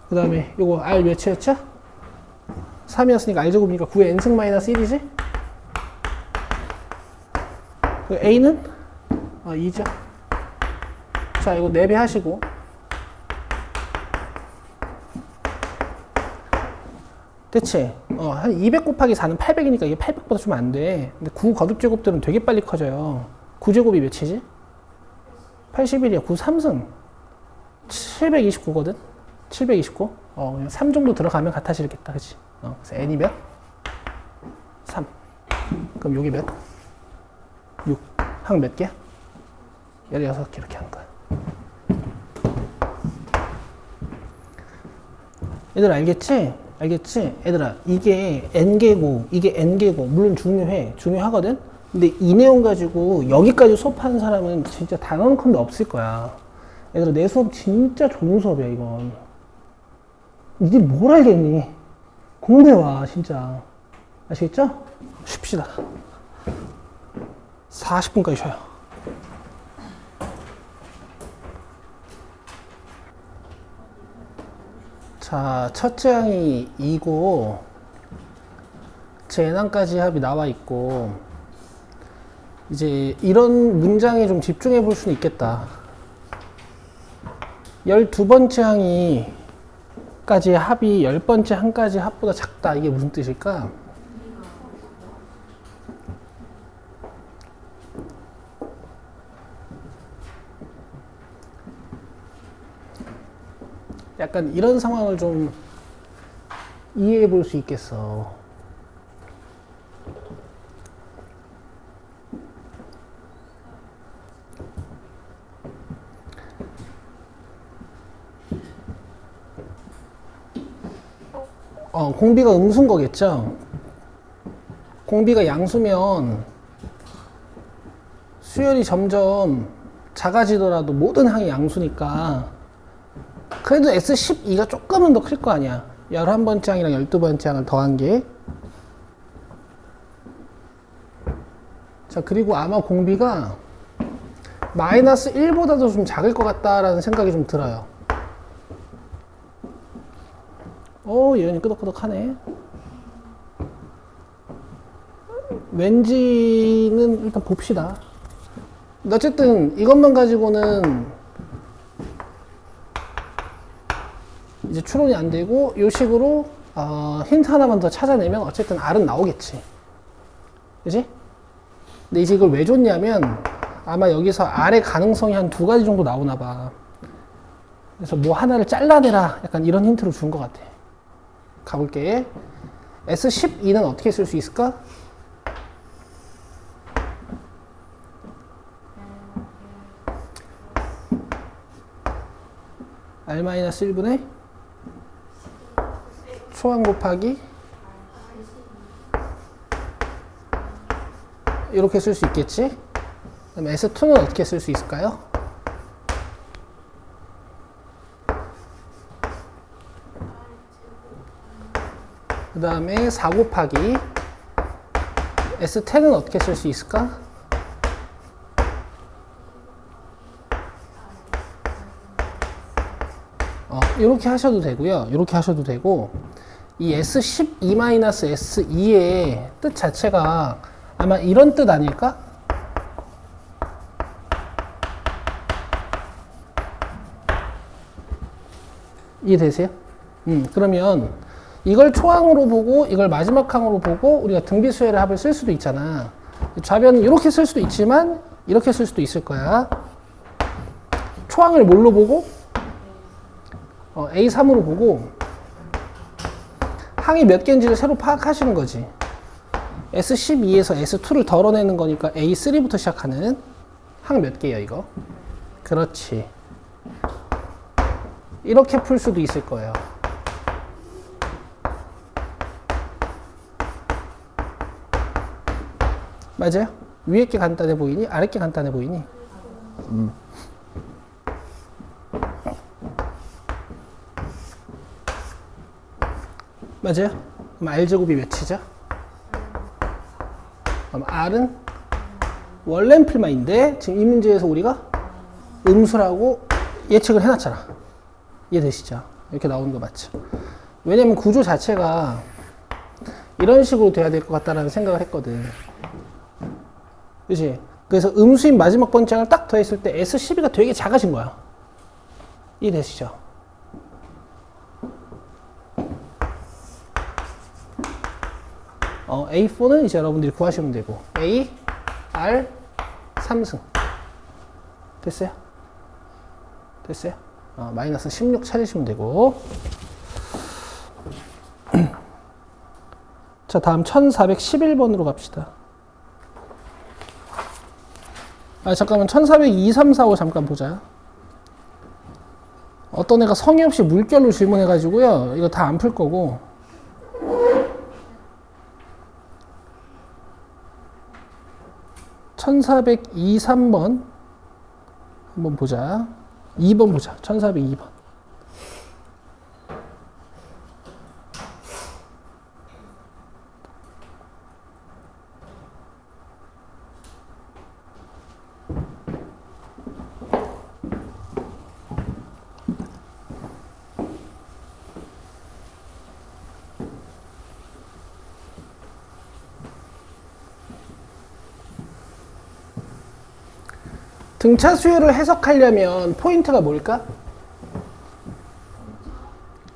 그 다음에 이거 r 몇이었죠? 3이었으니까 r제곱이니까 9의 n승 마이너스 1이지? 그 a는? 2죠. 자, 이거 4배 하시고. 대체 한 200 곱하기 4는 800이니까 이게 800보다 좀 안 돼. 근데 9 거듭제곱들은 되게 빨리 커져요. 9제곱이 몇이지? 81이야. 9 3승 729거든? 729? 그냥 3 정도 들어가면 같아지겠다. 그치? 그래서 n이 몇? 3. 그럼 여기 몇? 6. 항 몇 개야? 16개 이렇게 하는 거야. 얘들 알겠지? 얘들아, 이게 n개고, 이게 n개고, 물론 중요하거든? 근데 이 내용 가지고 여기까지 수업하는 사람은 진짜 단원 컨대 없을 거야. 얘들아, 내 수업 진짜 좋은 수업이야, 이건. 니들 뭘 알겠니? 공부해와, 진짜. 아시겠죠? 쉽시다. 40분까지 쉬어요. 자, 첫째 항이 2고 재난까지 합이 나와 있고, 이제 이런 문장에 좀 집중해 볼 수는 있겠다. 12번째 항이 까지 합이 10번째 항까지 합보다 작다. 이게 무슨 뜻일까? 약간 이런 상황을 좀 이해해 볼 수 있겠어. 공비가 음수인 거겠죠? 공비가 양수면 수열이 점점 작아지더라도 모든 항이 양수니까 그래도 S12가 조금은 더 클 거 아니야. 11번째 항이랑 12번째 항을 더한 게. 자, 그리고 아마 공비가 마이너스 1보다도 좀 작을 것 같다라는 생각이 좀 들어요. 예은이 끄덕끄덕하네. 왠지는 일단 봅시다. 어쨌든 이것만 가지고는 이제 추론이 안 되고, 이 식으로 힌트 하나만 더 찾아내면 어쨌든 R은 나오겠지. 그지? 근데 이제 이걸 왜 줬냐면 아마 여기서 R의 가능성이 한 2가지 정도 나오나 봐. 그래서 뭐 하나를 잘라내라, 약간 이런 힌트를 준 것 같아. 가볼게. S12는 어떻게 쓸 수 있을까? R-1분의 초항 곱하기 이렇게 쓸 수 있겠지? 그럼 S2는 어떻게 쓸 수 있을까요? 그 다음에 4 곱하기 S10은 어떻게 쓸 수 있을까? 이렇게 하셔도 되고요. 이렇게 하셔도 되고, 이 S12-S2의 뜻 자체가 아마 이런 뜻 아닐까? 이해되세요? 그러면 이걸 초항으로 보고 이걸 마지막 항으로 보고 우리가 등비수열의 합을 쓸 수도 있잖아. 좌변은 이렇게 쓸 수도 있지만 이렇게 쓸 수도 있을 거야. 초항을 뭘로 보고? A3으로 보고 항이 몇 개인지를 새로 파악하시는 거지. S12에서 S2를 덜어내는 거니까 A3부터 시작하는 항 몇 개야 이거? 그렇지. 이렇게 풀 수도 있을 거예요. 맞아요? 위에 게 간단해 보이니? 아래 게 간단해 보이니? 맞아요? 그럼 R제곱이 몇이죠? 그럼 R은 원래는 필마인데 지금 이 문제에서 우리가 음수라고 예측을 해놨잖아. 이해되시죠? 이렇게 나오는 거 맞죠? 왜냐면 구조 자체가 이런 식으로 돼야 될 것 같다라는 생각을 했거든. 그치? 그래서 음수인 마지막 번째 항을 딱 더했을 때 S12가 되게 작아진 거야. 이해되시죠? A4는 이제 여러분들이 구하시면 되고 A, R, 3승 됐어요? 됐어요? 마이너스 16 찾으시면 되고 자 다음 1411번으로 갑시다. 잠깐만 1402, 3, 4, 5 잠깐 보자. 어떤 애가 성의 없이 물결로 질문해가지고요 이거 다 안 풀 거고 1402, 3번 한번 보자. 2번 보자. 1402번. 등차 수열을 해석하려면 포인트가 뭘까?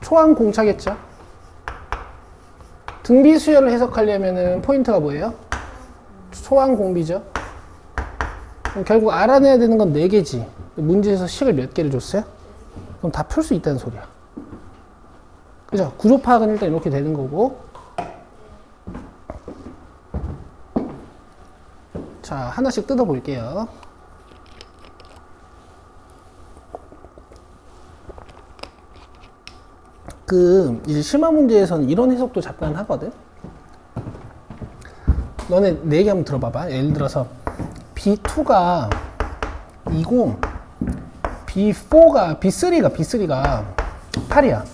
초항 공차겠죠? 등비 수열을 해석하려면 포인트가 뭐예요? 초항 공비죠? 그럼 결국 알아내야 되는 건 4개지. 문제에서 식을 몇 개를 줬어요? 그럼 다 풀 수 있다는 소리야. 그죠? 구조 파악은 일단 이렇게 되는 거고. 자, 하나씩 뜯어 볼게요. 이제 심화 문제에서는 이런 해석도 잠깐 하거든? 너네 내 얘기 한번 들어봐봐. 예를 들어서 B2가 20, B3가 8이야.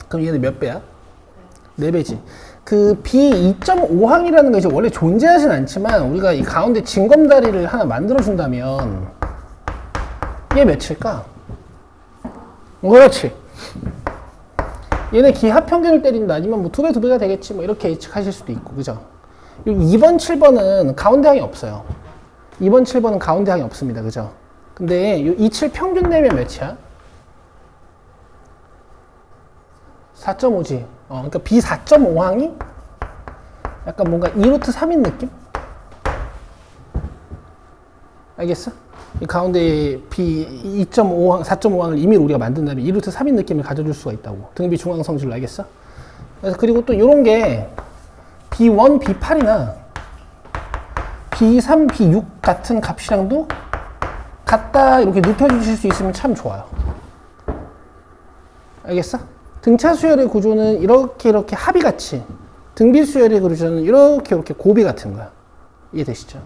그럼 얘는 몇 배야? 4배지. 그 B2.5항이라는 것이 원래 존재하진 않지만 우리가 이 가운데 징검다리를 하나 만들어준다면 얘 몇일까? 그렇지. 얘네 기하 평균을 때린다 아니면 뭐 2배, 2배가 되겠지 뭐 이렇게 예측하실 수도 있고 그죠? 2번, 7번은 가운데 항이 없어요. 2번, 7번은 가운데 항이 없습니다. 그죠? 근데 이 27 평균 내면 몇이야? 4.5지. 그러니까 B4.5항이 약간 뭔가 2루트 3인 느낌? 알겠어? 이 가운데 B2.5항, 4.5항을 임의로 우리가 만든다면 2루트 3인 느낌을 가져줄 수가 있다고. 등비 중앙 성질로 알겠어? 그래서 그리고 또 이런 게 B1, B8이나 B3, B6 같은 값이랑도 같다 이렇게 눕혀주실 수 있으면 참 좋아요. 알겠어? 등차 수열의 구조는 이렇게 합이 같이, 등비 수열의 구조는 이렇게 고비 같은 거야. 이해되시죠?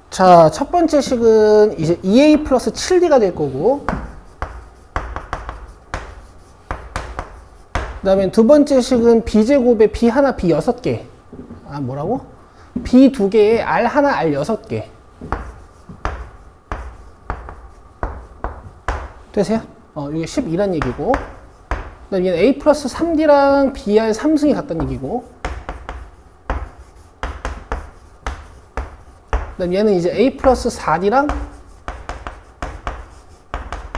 자, 첫 번째 식은 이제 2a 플러스 7d가 될 거고, 그 다음에 두 번째 식은 b제곱에 b 하나, b 6개. 뭐라고? b 2개에 r 하나, r 6개. 되세요? 이게 12란 얘기고, 그다음 얘는 A 플러스 3D랑 BR 3승이 같다는 얘기고, 그다음 얘는 이제 A 플러스 4D랑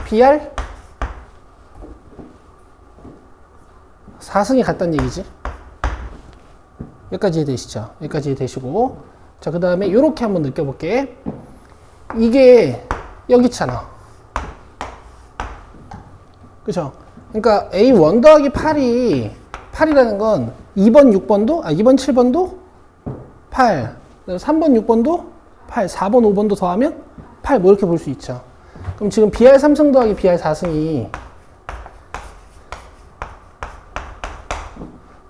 BR 4승이 같다는 얘기지. 여기까지 이해되시죠? 여기까지 이해되시고, 자, 그 다음에 요렇게 한번 느껴볼게. 이게 여기 있잖아. 그죠? 그러니까 A1 더하기 8이라는 건 2번, 6번도, 2번, 7번도 8, 3번, 6번도 8, 4번, 5번도 더하면 8, 뭐 이렇게 볼 수 있죠. 그럼 지금 BR 3승 더하기 BR 4승이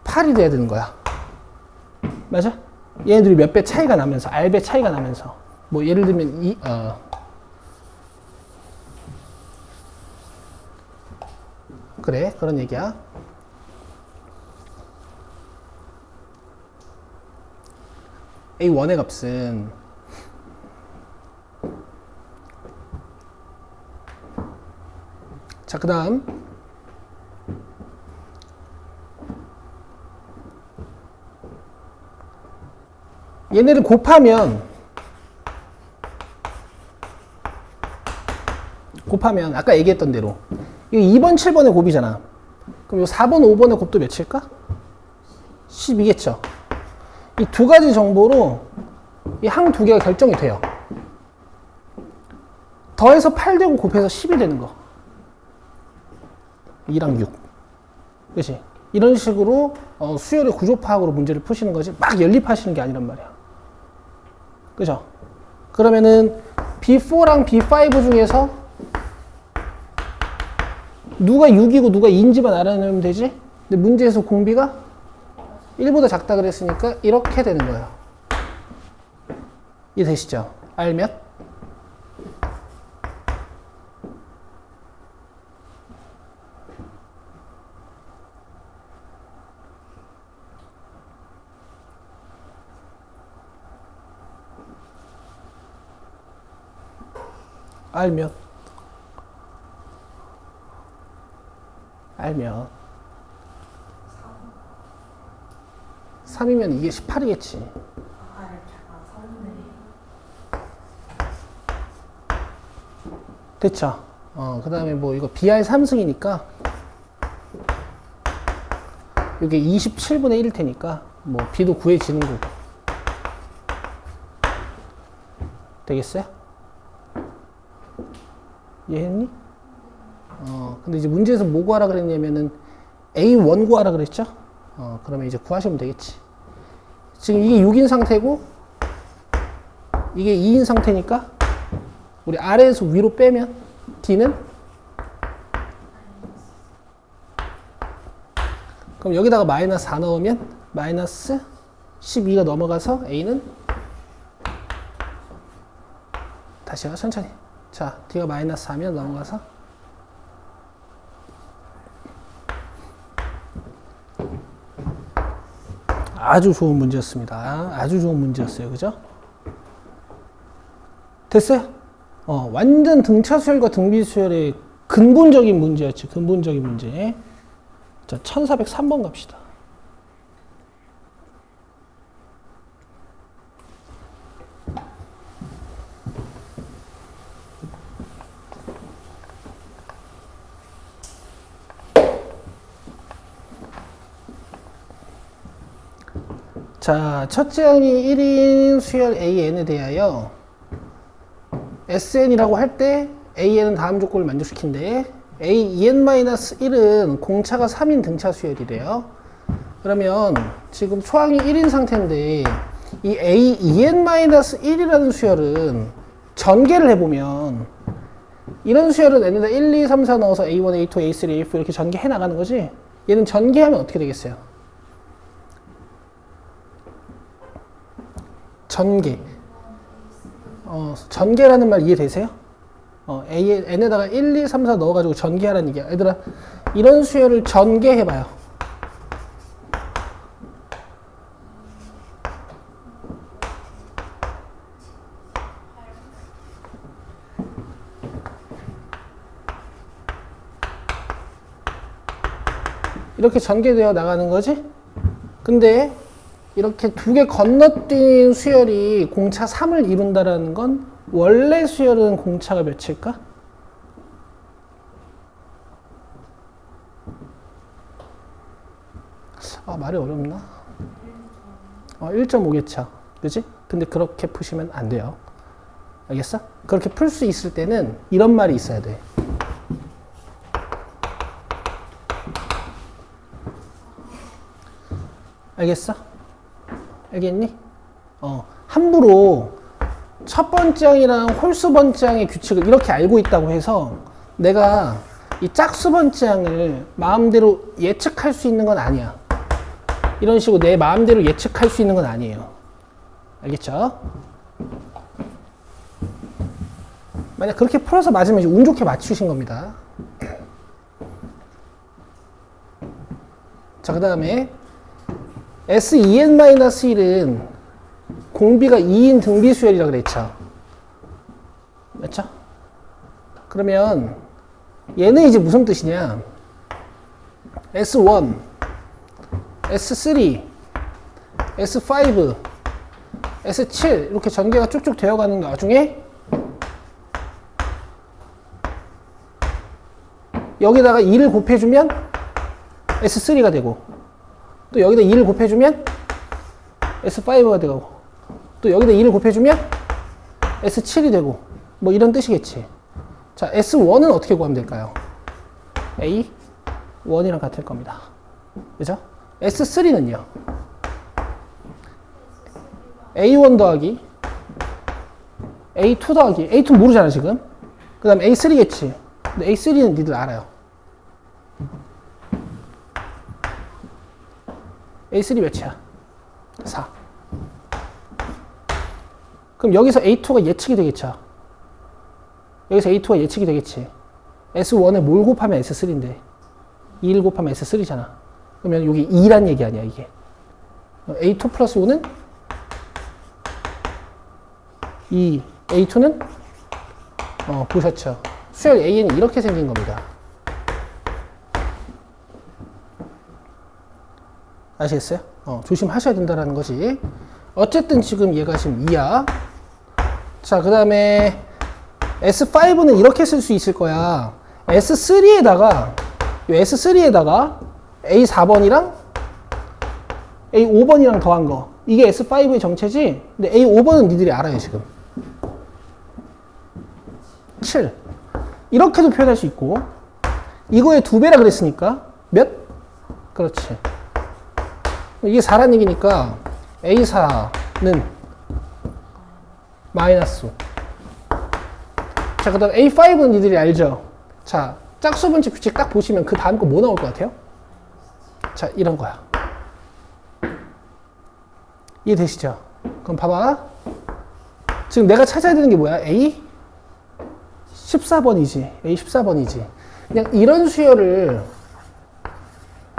8이 돼야 되는 거야. 맞아? 얘네들이 몇 배 차이가 나면서, R배 차이가 나면서. 뭐 예를 들면 그래, 그런 얘기야. A1의 값은 자, 그 다음 얘네를 곱하면 아까 얘기했던 대로 이거 2번, 7번의 곱이잖아. 그럼 이 4번, 5번의 곱도 몇일까? 12겠죠. 이 두 가지 정보로 이 항 두 개가 결정이 돼요. 더해서 8 되고 곱해서 10이 되는 거. 2랑 6. 그치? 이런 식으로 수열의 구조 파악으로 문제를 푸시는 거지 막 연립하시는 게 아니란 말이야. 그죠? 그러면은 B4랑 B5 중에서 누가 6이고 누가 2인지만 알아내면 되지? 근데 문제에서 공비가 1보다 작다 그랬으니까 이렇게 되는 거예요. 이해되시죠? R 몇? R 몇? R 몇? 3이면 이게 18이겠지. 됐죠? 그 다음에 뭐 이거 BR 3승이니까 이게 27분의 1일 테니까 뭐 B도 구해지는 거고. 되겠어요? 이해했니? 근데 이제 문제에서 뭐 구하라 그랬냐면은 A1 구하라 그랬죠? 그러면 이제 구하시면 되겠지. 지금 이게 6인 상태고 이게 2인 상태니까 우리 아래에서 위로 빼면 D는 그럼 여기다가 마이너스 4 넣으면 마이너스 12가 넘어가서 A는 다시요, 천천히. 자, D가 마이너스 4면 넘어가서 아주 좋은 문제였습니다. 아주 좋은 문제였어요. 그죠? 됐어요? 완전 등차 수열과 등비 수열의 근본적인 문제였지. 근본적인 문제. 자, 1403번 갑시다. 자, 첫째 항이 1인 수열 AN에 대하여 SN이라고 할 때 AN은 다음 조건을 만족시킨대. AEN-1은 공차가 3인 등차 수열이래요. 그러면 지금 초항이 1인 상태인데 이 AEN-1이라는 수열은 전개를 해보면 이런 수열은 N에다 1, 2, 3, 4 넣어서 A1, A2, A3, A4 이렇게 전개해 나가는 거지. 얘는 전개하면 어떻게 되겠어요? 전개. 전개라는 말 이해되세요? N에다가 1, 2, 3, 4 넣어가지고 전개하라는 얘기야. 얘들아, 이런 수열을 전개해봐요. 이렇게 전개되어 나가는 거지? 근데 이렇게 두 개 건너뛴 수열이 공차 3을 이룬다라는 건 원래 수열은 공차가 몇일까? 아, 말이 어렵나? 1.5개차. 그지? 근데 그렇게 푸시면 안 돼요. 알겠어? 그렇게 풀 수 있을 때는 이런 말이 있어야 돼. 알겠어? 알겠니? 함부로 첫 번째항이랑 홀수 번째항의 규칙을 이렇게 알고 있다고 해서 내가 이 짝수 번째항을 마음대로 예측할 수 있는 건 아니야. 이런 식으로 내 마음대로 예측할 수 있는 건 아니에요. 알겠죠? 만약 그렇게 풀어서 맞으면 이제 운 좋게 맞추신 겁니다. 자, 그 다음에 S2n-1은 공비가 2인 등비 수열이라고 그랬죠. 맞죠? 그러면 얘는 이제 무슨 뜻이냐? S1, S3, S5, S7 이렇게 전개가 쭉쭉 되어가는 와중에 여기다가 2를 곱해주면 S3가 되고 또 여기다 2를 곱해주면 S5가 되고 또 여기다 2를 곱해주면 S7이 되고 뭐 이런 뜻이겠지. 자, S1은 어떻게 구하면 될까요? A1이랑 같을 겁니다. 그죠? S3는요? A1 더하기 A2 더하기 A2 모르잖아 지금. 그 다음 A3겠지. 근데 A3는 니들 알아요. A3 몇이야? 4. 그럼 여기서 A2가 예측이 되겠죠. 여기서 A2가 예측이 되겠지. S1에 뭘 곱하면 S3인데 2를 곱하면 S3잖아. 그러면 여기 2란 얘기 아니야 이게. A2 플러스 5는 2. A2는 보셨죠. 수열 A는 이렇게 생긴 겁니다. 아시겠어요? 조심하셔야 된다는 거지. 어쨌든 지금 얘가 지금 2야. 자, 그 다음에 S5는 이렇게 쓸 수 있을 거야. S3에다가 A4번이랑 A5번이랑 더한 거. 이게 S5의 정체지? 근데 A5번은 니들이 알아요, 지금. 7. 이렇게도 표현할 수 있고, 이거의 2배라 그랬으니까, 몇? 그렇지. 이게 4란 얘기니까, A4는 마이너스 5. 자, 그 다음 A5는 니들이 알죠? 자, 짝수 번째 규칙 딱 보시면 그 다음 거 뭐 나올 것 같아요? 자, 이런 거야. 이해되시죠? 그럼 봐봐. 지금 내가 찾아야 되는 게 뭐야? A? 14번이지. A 14번이지. 그냥 이런 수열을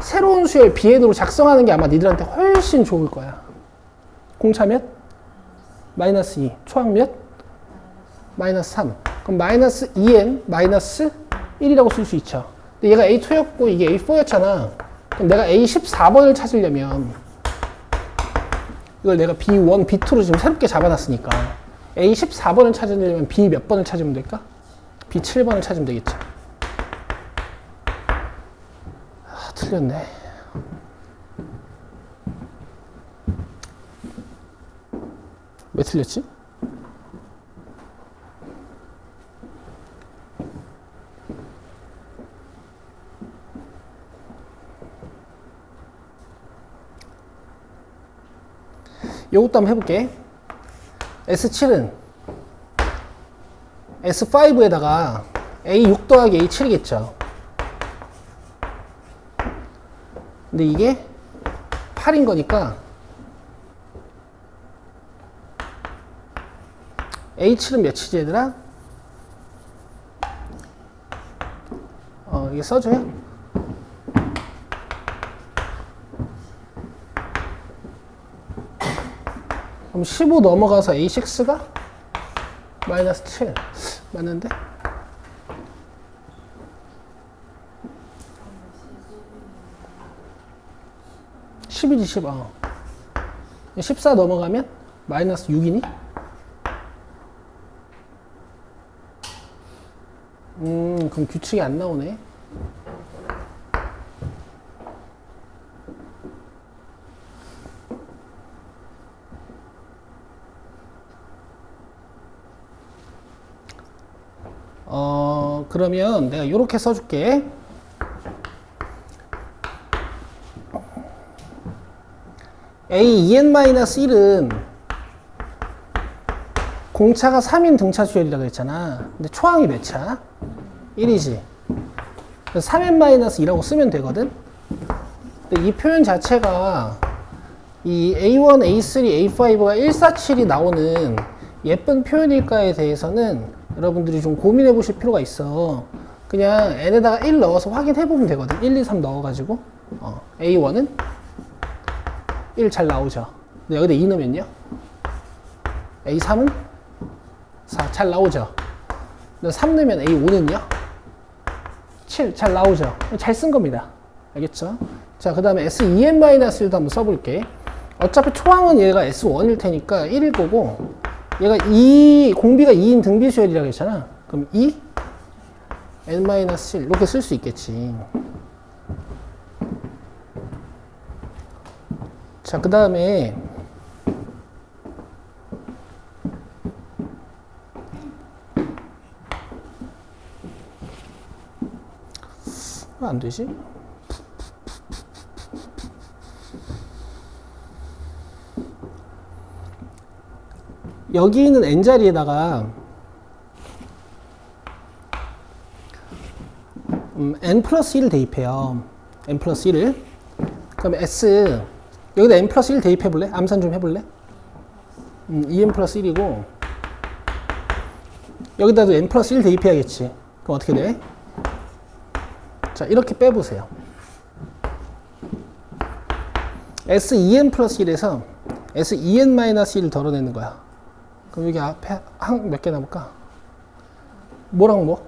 새로운 수열 비엔으로 작성하는 게 아마 니들한테 훨씬 좋을 거야. 공차 몇? 마이너스 2. 초항 몇? 마이너스 3. 그럼 마이너스 2n 마이너스 1이라고 쓸 수 있죠. 근데 얘가 A2였고 이게 A4였잖아. 그럼 내가 A14번을 찾으려면 이걸 내가 B1, B2로 지금 새롭게 잡아놨으니까 A14번을 찾으려면 B 몇 번을 찾으면 될까? B7번을 찾으면 되겠죠. 아, 틀렸네. 왜 틀렸지? 요것도 한번 해볼게. S7은 S5에다가 A6 더하기 A7이겠죠. 근데 이게 8인 거니까 A7은 몇이지 얘들아? 이게 써줘요? 그럼 15 넘어가서 A6가 마이너스 7 맞는데? 10이지 10. 14 넘어가면 마이너스 6이니? 그럼 규칙이 안 나오네. 그러면 내가 이렇게 써줄게. A2n-1은 공차가 3인 등차 수열이라고 했잖아. 근데 초항이 몇 차? 1이지. 그래서 3n-2라고 쓰면 되거든. 근데 이 표현 자체가 이 A1, A3, A5가 147이 나오는 예쁜 표현일까에 대해서는 여러분들이 좀 고민해 보실 필요가 있어. 그냥 n에다가 1 넣어서 확인해 보면 되거든. 1, 2, 3 넣어가지고 A1은 1 잘 나오죠. 근데 여기다 2 넣으면요 A3은 4 잘 나오죠. 근데 3 넣으면 A5는요 7 잘 나오죠. 잘 쓴 겁니다. 알겠죠? 자, 그 다음에 S2n-1도 한번 써볼게. 어차피 초항은 얘가 S1일 테니까 1일 거고, 얘가 공비가 2인 등비 수열이라고 했잖아. 그럼 2 n-1 이렇게 쓸 수 있겠지. 자, 그 다음에 왜 안 되지? 여기 있는 n자리에다가 n 플러스 1을 대입해요. n 플러스 1을. 그럼 s 여기다 n 플러스 1 대입해볼래? 암산 좀 해볼래? 2n 플러스 1이고 여기다도 n 플러스 1 대입해야겠지. 그럼 어떻게 돼? 자, 이렇게 빼보세요. S2n 플러스 1에서 S2n-1을 덜어내는 거야. 그럼 여기 앞에 몇 개 남을까? 뭐랑 뭐?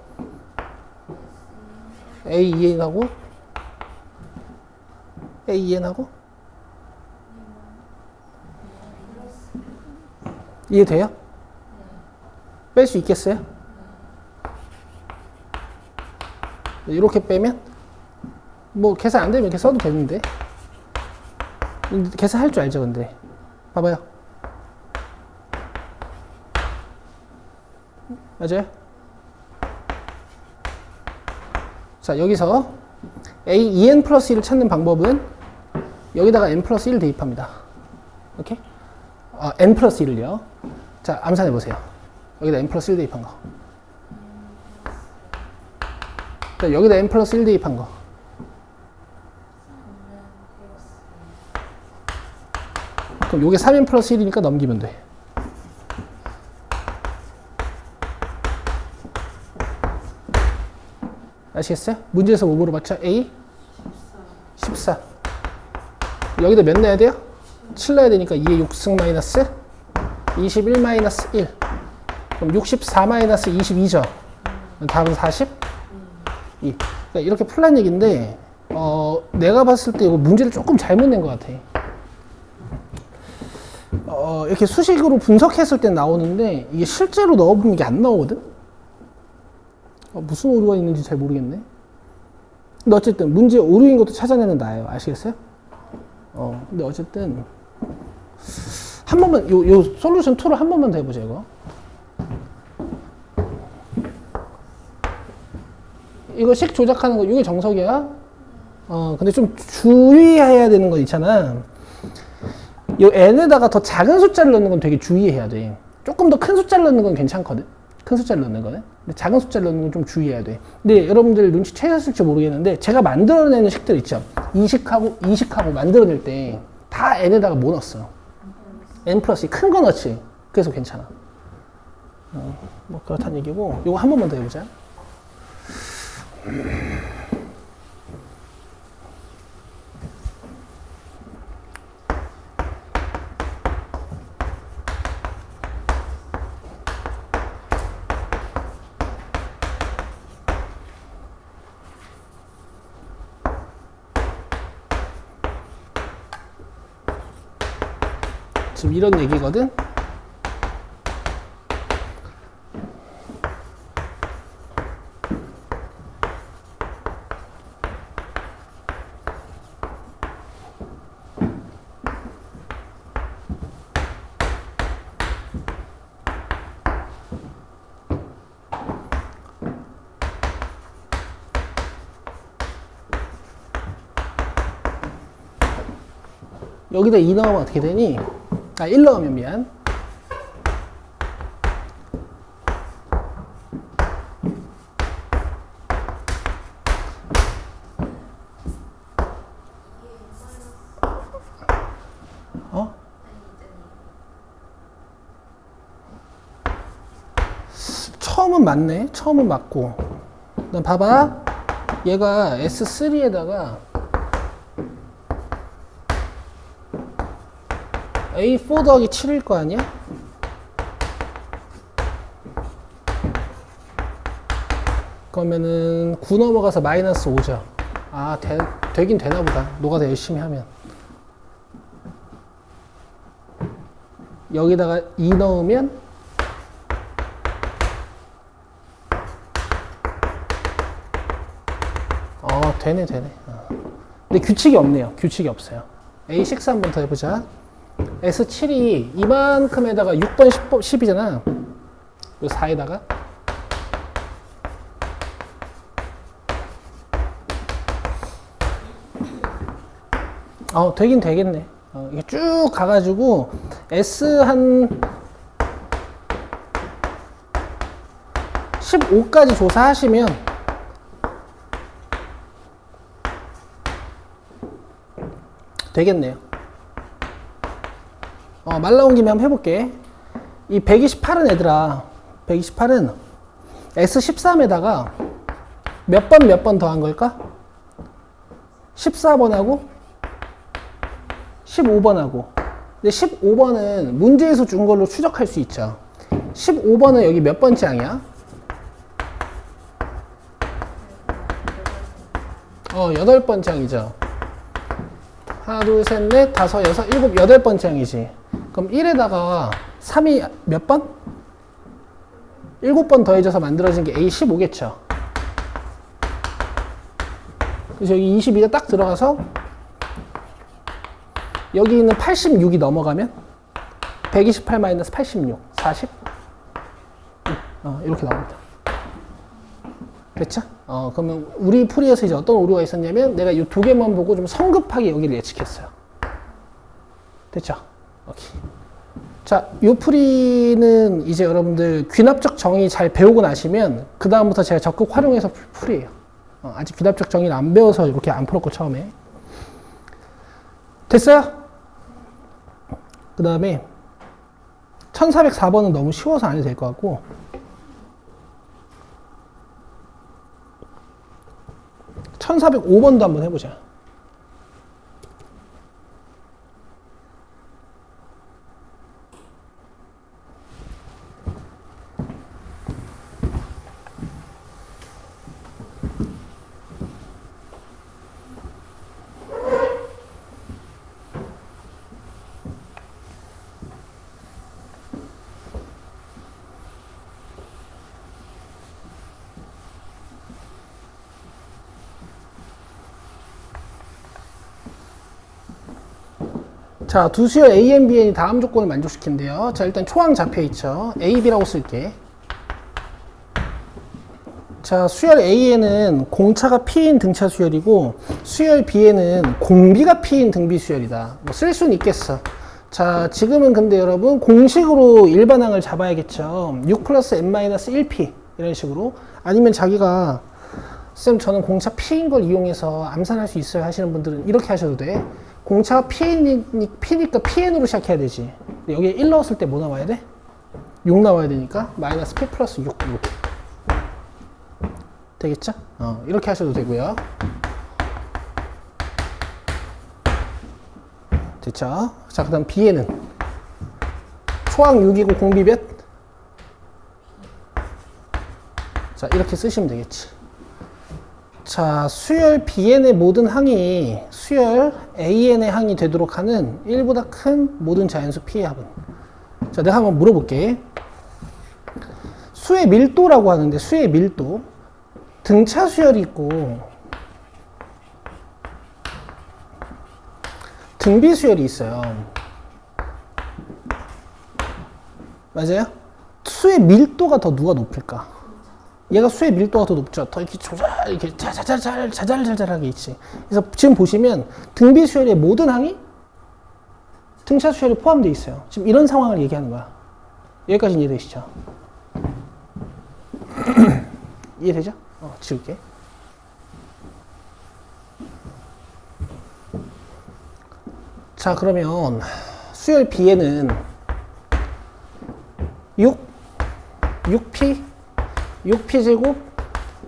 A2n하고 A2n하고 이해돼요? 뺄 수 있겠어요? 이렇게 빼면 뭐 계산 안 되면 이렇게 써도 되는데 계산 할 줄 알죠. 근데 봐봐요. 맞아요? 자, 여기서 A2n 플러스 1을 찾는 방법은 여기다가 n 플러스 1을 대입합니다. 오케이? n 플러스 1을요. 자, 암산해 보세요. 여기다 n 플러스 1 대입한 거. 자, 여기다 n 플러스 1 대입한 거. 그럼 요게 3n 플러스 1이니까 넘기면 돼. 아시겠어요? 문제에서 뭐 물어봤죠? A? 14. 여기다 몇 넣어야 돼요? 7 넣어야 되니까 2의 6승 마이너스 21 마이너스 1. 그럼 64 마이너스 22죠. 답은 42. 그러니까 이렇게 풀란 얘기인데, 내가 봤을 때 이거 문제를 조금 잘못 낸 것 같아. 이렇게 수식으로 분석했을 때 나오는데, 이게 실제로 넣어보면 이게 안 나오거든? 무슨 오류가 있는지 잘 모르겠네. 근데 어쨌든 문제 오류인 것도 찾아내면 나아요. 아시겠어요? 근데 어쨌든 한 번만 요 솔루션 2로 한 번만 더 해보자 이거. 이거 식 조작하는 거 이게 정석이야. 근데 좀 주의해야 되는 거 있잖아. 이 n에다가 더 작은 숫자를 넣는 건 되게 주의해야 돼. 조금 더 큰 숫자를 넣는 건 괜찮거든. 큰 숫자를 넣는 거는. 근데 작은 숫자를 넣는 건 좀 주의해야 돼. 근데 여러분들 눈치채셨을지 모르겠는데 제가 만들어내는 식들 있죠. 이식하고 만들어낼 때 다 n에다가 뭐 넣었어? n 플러스 큰 거 넣지. 그래서 괜찮아. 뭐 그렇다는 얘기고 이거 한 번만 더 해보자. 지금 이런 얘기거든. 여기다 2 넣으면 어떻게 되니? 1 넣으면 미안. 어? 처음은 맞네. 처음은 맞고. 난 봐봐. 얘가 S3에다가 A4 더하기 7일 거 아니야? 그러면은 9 넘어가서 마이너스 5죠. 아, 되긴 되나 보다. 노가다 열심히 하면. 여기다가 2 넣으면 되네. 근데 규칙이 없네요. 규칙이 없어요. A6 한번 더 해보자. S7이 이만큼에다가 6번, 10번, 10이잖아. 그 4에다가 되긴 되겠네. 이게 쭉 가가지고 S 한 15까지 조사하시면 되겠네요. 말 나온 김에 한번 해볼게. 이 128은 얘들아, 128은 S13에다가 몇 번 더한 걸까? 14번하고 15번하고. 근데 15번은 문제에서 준 걸로 추적할 수 있죠. 15번은 여기 몇 번째 항이야? 8번째 항이죠. 하나, 둘, 셋, 넷, 다섯, 여섯, 일곱, 8번째 항이지. 그럼 1에다가 3이 몇 번? 7번 더해져서 만들어진 게 A15겠죠. 그래서 여기 22가 딱 들어가서 여기 있는 86이 넘어가면 128-86, 40? 이렇게 나옵니다. 됐죠? 그러면 우리 풀이에서 이제 어떤 오류가 있었냐면 내가 이 두 개만 보고 좀 성급하게 여기를 예측했어요. 됐죠? 오케이. 자, 이 풀이는 이제 여러분들 귀납적 정의 잘 배우고 나시면 그 다음부터 제가 적극 활용해서 풀이에요. 아직 귀납적 정의를 안 배워서 이렇게 안 풀었고 처음에. 됐어요? 그 다음에 1404번은 너무 쉬워서 안 해도 될 것 같고 1405번도 한번 해보자. 자, 두 수열 A, Bn이 다음 조건을 만족시킨대요. 자, 일단 초항 잡혀있죠. A, B라고 쓸게. 자, 수열 A에는 공차가 P인 등차 수열이고 수열 B에는 공비가 P인 등비 수열이다. 뭐 쓸 수는 있겠어. 자, 지금은 근데 여러분 공식으로 일반항을 잡아야겠죠. 6 플러스 n-1p 이런 식으로. 아니면 자기가 쌤 저는 공차 P인 걸 이용해서 암산할 수 있어요 하시는 분들은 이렇게 하셔도 돼. 공차가 P니까 PN으로 시작해야 되지. 여기에 1 넣었을 때 뭐 나와야 돼? 6 나와야 되니까 마이너스 P 플러스 6 이렇게. 되겠죠? 이렇게 하셔도 되고요. 됐죠? 자, 그 다음 B에는 초항 6이고 공비 몇? 자, 이렇게 쓰시면 되겠지. 자, 수열 Bn의 모든 항이 수열 AN의 항이 되도록 하는 1보다 큰 모든 자연수 P의 합은. 자, 내가 한번 물어볼게. 수의 밀도라고 하는데, 수의 밀도. 등차 수열이 있고, 등비 수열이 있어요. 맞아요? 수의 밀도가 더 누가 높을까? 얘가 수의 밀도가 더 높죠. 더 이렇게 이렇게 자잘자잘하게 있지. 그래서 지금 보시면 등비 수열의 모든 항이 등차 수열이 포함되어 있어요. 지금 이런 상황을 얘기하는 거야. 여기까지 이해되시죠? 이해되죠? 지울게. 자, 그러면 수열 B에는 6P, 6P 제곱,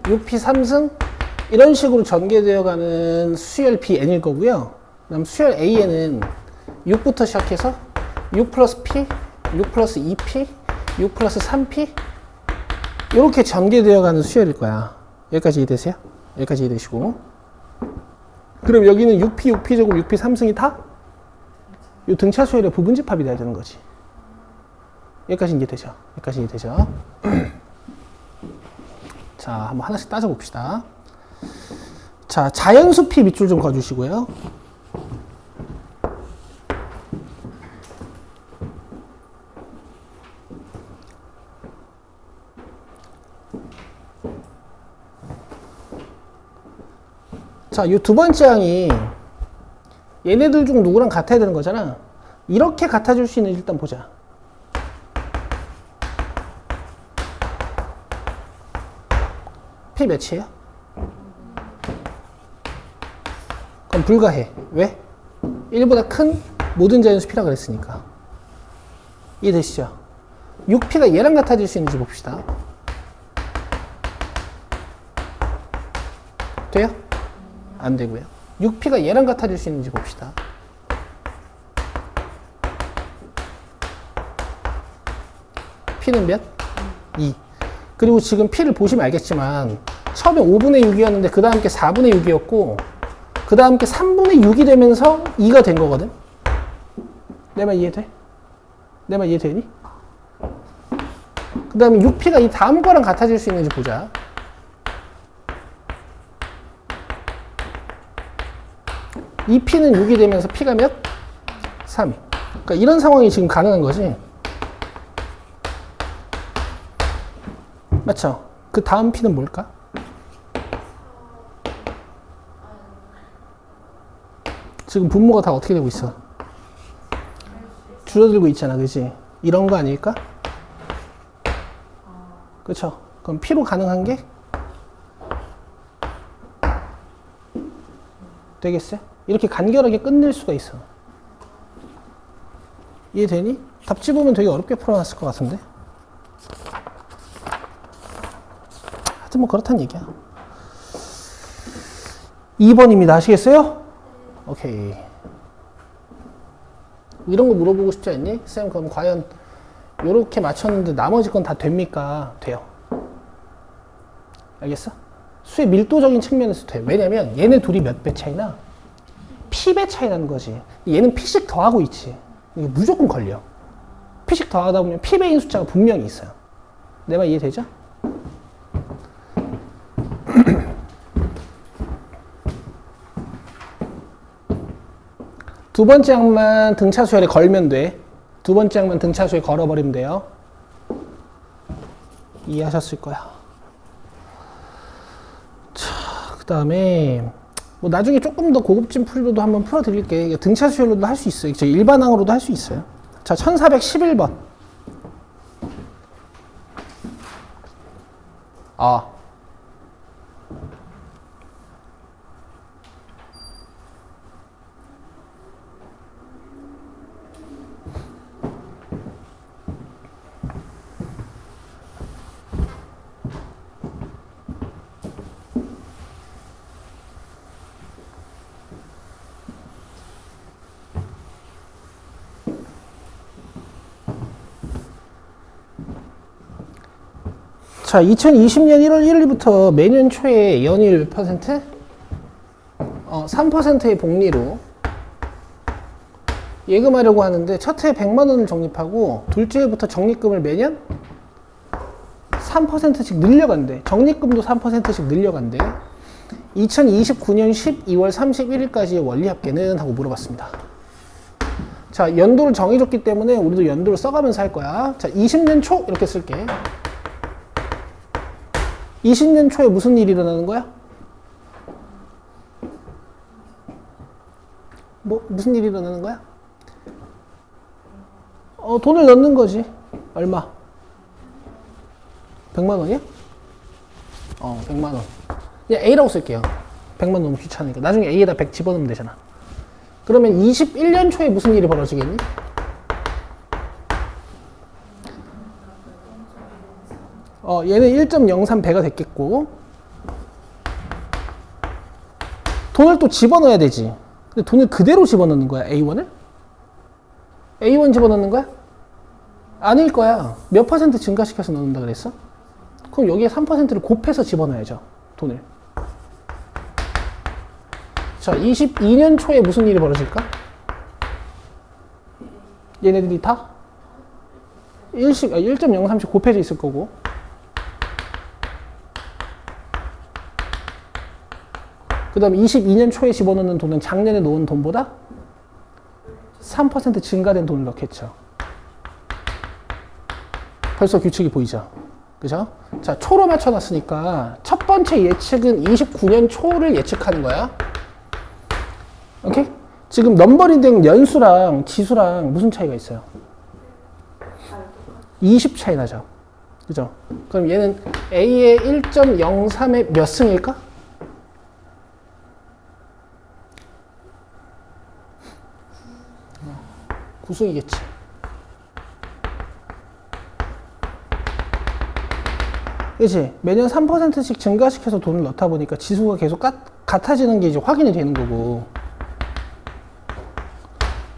6P 3승 이런 식으로 전개되어 가는 수열 BN일 거고요. 그다음 수열 A에는 6부터 시작해서 6 플러스 P, 6 플러스 2P, 6 플러스 3P 이렇게 전개되어 가는 수열일 거야. 여기까지 이해되세요? 여기까지 이해되시고, 그럼 여기는 6P, 6P 제곱, 6P 3승이 다 이 등차 수열의 부분집합이 돼야 되는 거지. 여기까지 이해되죠? 여기까지 이해되죠? 자, 한번 하나씩 따져봅시다. 자, 자연수 P 밑줄 좀 그어주시고요. 자, 이 두 번째 항이 얘네들 중 누구랑 같아야 되는 거잖아. 이렇게 같아줄 수 있는 일단 보자. P 몇이에요? 그럼 불가해. 왜? 1보다 큰 모든 자연수 P라 그랬으니까. 이해되시죠? 6P가 얘랑 같아질 수 있는지 봅시다. 돼요? 안 되고요. 6P가 얘랑 같아질 수 있는지 봅시다. P는 몇? 2. 그리고 지금 P를 보시면 알겠지만 처음에 5분의 6이었는데 그 다음 게 4분의 6이었고 그 다음 게 3분의 6이 되면서 2가 된 거거든? 내 말 이해돼? 내 말 이해되니? 그 다음에 6P가 이 다음 거랑 같아질 수 있는지 보자. 이 P는 6이 되면서 P가 몇? 3. 그러니까 이런 상황이 지금 가능한 거지. 맞죠? 그 다음 P는 뭘까? 지금 분모가 다 어떻게 되고 있어? 줄어들고 있잖아, 그지? 이런 거 아닐까? 그쵸? 그럼 P로 가능한 게? 되겠어요? 이렇게 간결하게 끝낼 수가 있어. 이해되니? 답지 보면 되게 어렵게 풀어놨을 것 같은데? 하여튼 뭐 그렇단 얘기야. 2번입니다. 아시겠어요? 오케이. 이런 거 물어보고 싶지 않니? 쌤, 그럼 과연 요렇게 맞췄는데 나머지 건 다 됩니까? 돼요. 알겠어? 수의 밀도적인 측면에서 돼. 왜냐면 얘네 둘이 몇 배 차이나? P배 차이 나는 거지. 얘는 P씩 더하고 있지. 이게 무조건 걸려. P씩 더하다 보면 P배인 숫자가 분명히 있어요. 내 말 이해되죠? 두 번째 항만 등차 수열에 걸면 돼. 두 번째 항만 등차 수열에 걸어버리면 돼요. 이해하셨을 거야. 자, 그 다음에 뭐 나중에 조금 더 고급진 풀이로도 한번 풀어드릴게. 등차 수열로도 할 수 있어요. 일반항으로도 할 수 있어요. 자, 1411번. 자, 2020년 1월 1일부터 매년 초에 연이율 몇 퍼센트? 3%의 복리로 예금하려고 하는데 첫 해에 100만 원을 적립하고 둘째 해부터 적립금을 매년 3%씩 늘려간대. 적립금도 3%씩 늘려간대. 2029년 12월 31일까지의 원리합계는 하고 물어봤습니다. 자, 연도를 정해줬기 때문에 우리도 연도를 써가면서 할 거야. 자, 20년 초 이렇게 쓸게. 20년 초에 무슨 일이 일어나는 거야? 무슨 일이 일어나는 거야? 돈을 넣는 거지. 얼마? 100만 원이야? 100만 원. 그냥 A라고 쓸게요. 100만 원 너무 귀찮으니까. 나중에 A에다 100 집어넣으면 되잖아. 그러면 21년 초에 무슨 일이 벌어지겠니? 얘는 1.03배가 됐겠고, 돈을 또 집어넣어야 되지. 근데 돈을 그대로 집어넣는 거야, A1을? A1 집어넣는 거야? 아닐 거야. 몇 퍼센트 증가시켜서 넣는다 그랬어? 그럼 여기에 3%를 곱해서 집어넣어야죠, 돈을. 자, 22년 초에 무슨 일이 벌어질까? 얘네들이 다 1.03씩 곱해져 있을 거고, 그 다음에 22년 초에 집어넣는 돈은 작년에 놓은 돈보다 3% 증가된 돈을 넣겠죠. 벌써 규칙이 보이죠? 그죠? 자, 초로 맞춰놨으니까 첫 번째 예측은 29년 초를 예측하는 거야. 오케이? 지금 넘버링된 연수랑 지수랑 무슨 차이가 있어요? 20 차이 나죠? 그죠? 그럼 얘는 A의 1.03의 몇 승일까? 구승이겠지. 그치? 매년 3%씩 증가시켜서 돈을 넣다 보니까 지수가 계속 같아지는 게 이제 확인이 되는 거고.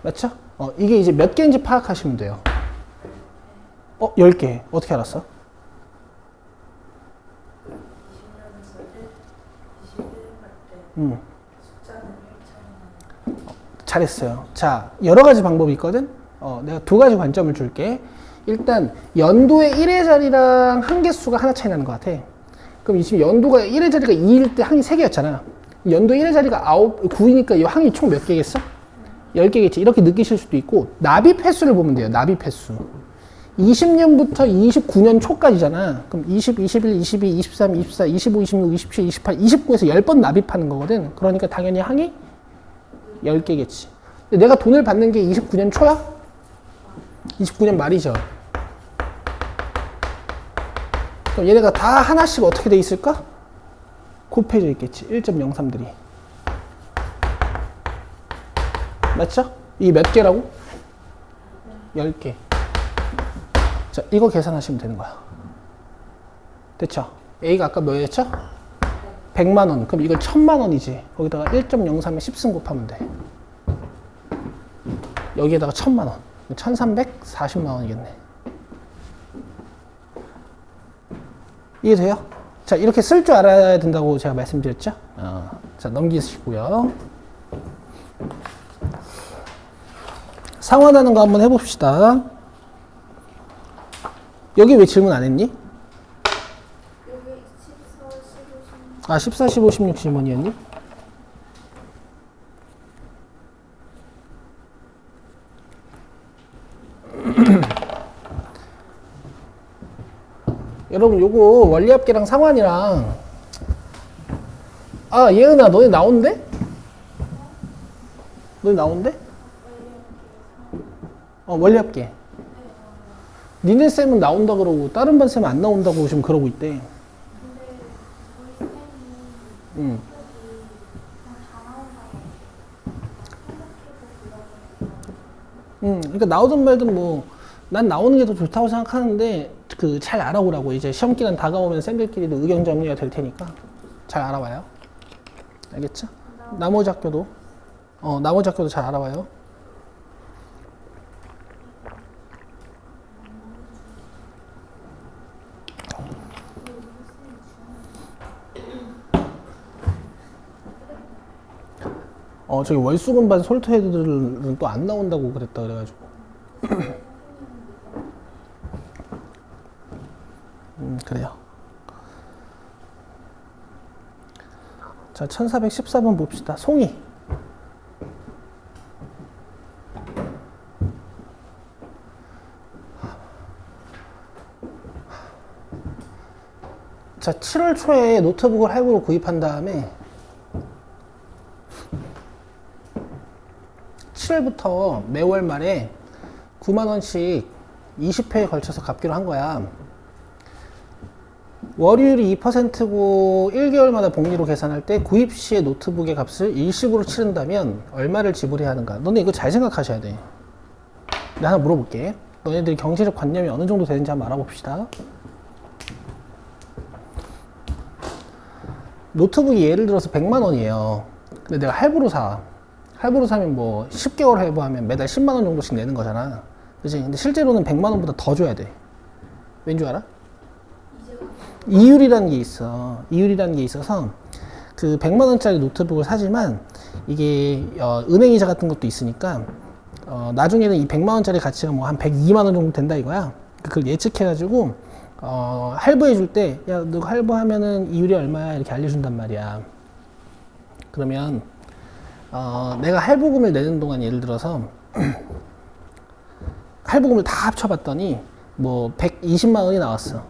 맞죠? 이게 이제 몇 개인지 파악하시면 돼요. 10개. 어떻게 알았어? 21일 잘했어요. 자, 여러 가지 방법이 있거든? 내가 두 가지 관점을 줄게. 일단, 연도의 1의 자리랑 한개수가 하나 차이 나는 것 같아. 그럼 지금 연도가 1의 자리가 2일 때 항이 3개였잖아. 연도 1의 자리가 9이니까 이 항이 총 몇 개겠어? 10개겠지. 이렇게 느끼실 수도 있고, 납입 횟수를 보면 돼요. 납입 횟수. 20년부터 29년 초까지잖아. 그럼 20, 21, 22, 23, 24, 25, 26, 27, 28, 29에서 10번 납입하는 거거든. 그러니까 당연히 항이 10개겠지. 근데 내가 돈을 받는 게 29년 초야? 29년 말이죠. 그럼 얘네가 다 하나씩 어떻게 돼 있을까? 곱해져 있겠지. 1.03들이. 맞죠? 이게 몇 개라고? 10개. 자, 이거 계산하시면 되는 거야. 됐죠? A가 아까 뭐였죠? 100만 원. 그럼 이걸 1000만 원이지. 거기다가 1.03에 10승 곱하면 돼. 여기에다가 1000만 원. 1340만 원이겠네. 이해돼요? 자, 이렇게 쓸 줄 알아야 된다고 제가 말씀드렸죠? 자, 넘기시고요. 상환하는 거 한번 해봅시다. 여기 왜 질문 안 했니? 여기 14, 15, 16 14, 15, 16 질문이었니? 여러분, 요거 원리합계랑 상환이랑 예은아, 너네 나온대? 너네 나온대? 원리합계. 니네 쌤은 나온다 그러고 다른 반 쌤은 안 나온다고 지금 그러고 있대. 그러니까 나오든 말든 뭐 난 나오는 게 더 좋다고 생각하는데 잘 알아보라고. 이제 시험 기간 다가오면 쌤들끼리도 의견 정리가 될 테니까 잘 알아봐요. 알겠죠? 나머지 학교도 잘 알아봐요. 저기 월수금반 솔트헤드들은 또 안 나온다고 그랬다 그래가지고. 그래요. 자, 1414번 봅시다. 송이. 자, 7월 초에 노트북을 할부로 구입한 다음에 7월부터 매월 말에 9만원씩 20회에 걸쳐서 갚기로 한 거야. 월요일이 2%고 1개월마다 복리로 계산할 때 구입 시에 노트북의 값을 일시불로 치른다면 얼마를 지불해야 하는가? 너네 이거 잘 생각하셔야 돼. 내가 하나 물어볼게. 너네들이 경제적 관념이 어느 정도 되는지 한번 알아봅시다. 노트북이 예를 들어서 100만원이에요. 근데 내가 할부로 사. 할부로 사면 뭐 10개월 할부하면 매달 10만원 정도씩 내는 거잖아. 그치? 근데 실제로는 100만원보다 더 줘야 돼. 왠 줄 알아? 이율이라는 게 있어. 이율이라는 게 있어서 그 100만원짜리 노트북을 사지만 이게 은행이자 같은 것도 있으니까 나중에는 이 100만원짜리 가치가 뭐 한 102만원 정도 된다 이거야. 그걸 예측해가지고 할부해 줄 때 야, 너 할부하면은 이율이 얼마야? 이렇게 알려준단 말이야. 그러면 내가 할부금을 내는 동안 예를 들어서 할부금을 다 합쳐봤더니 뭐 120만원이 나왔어.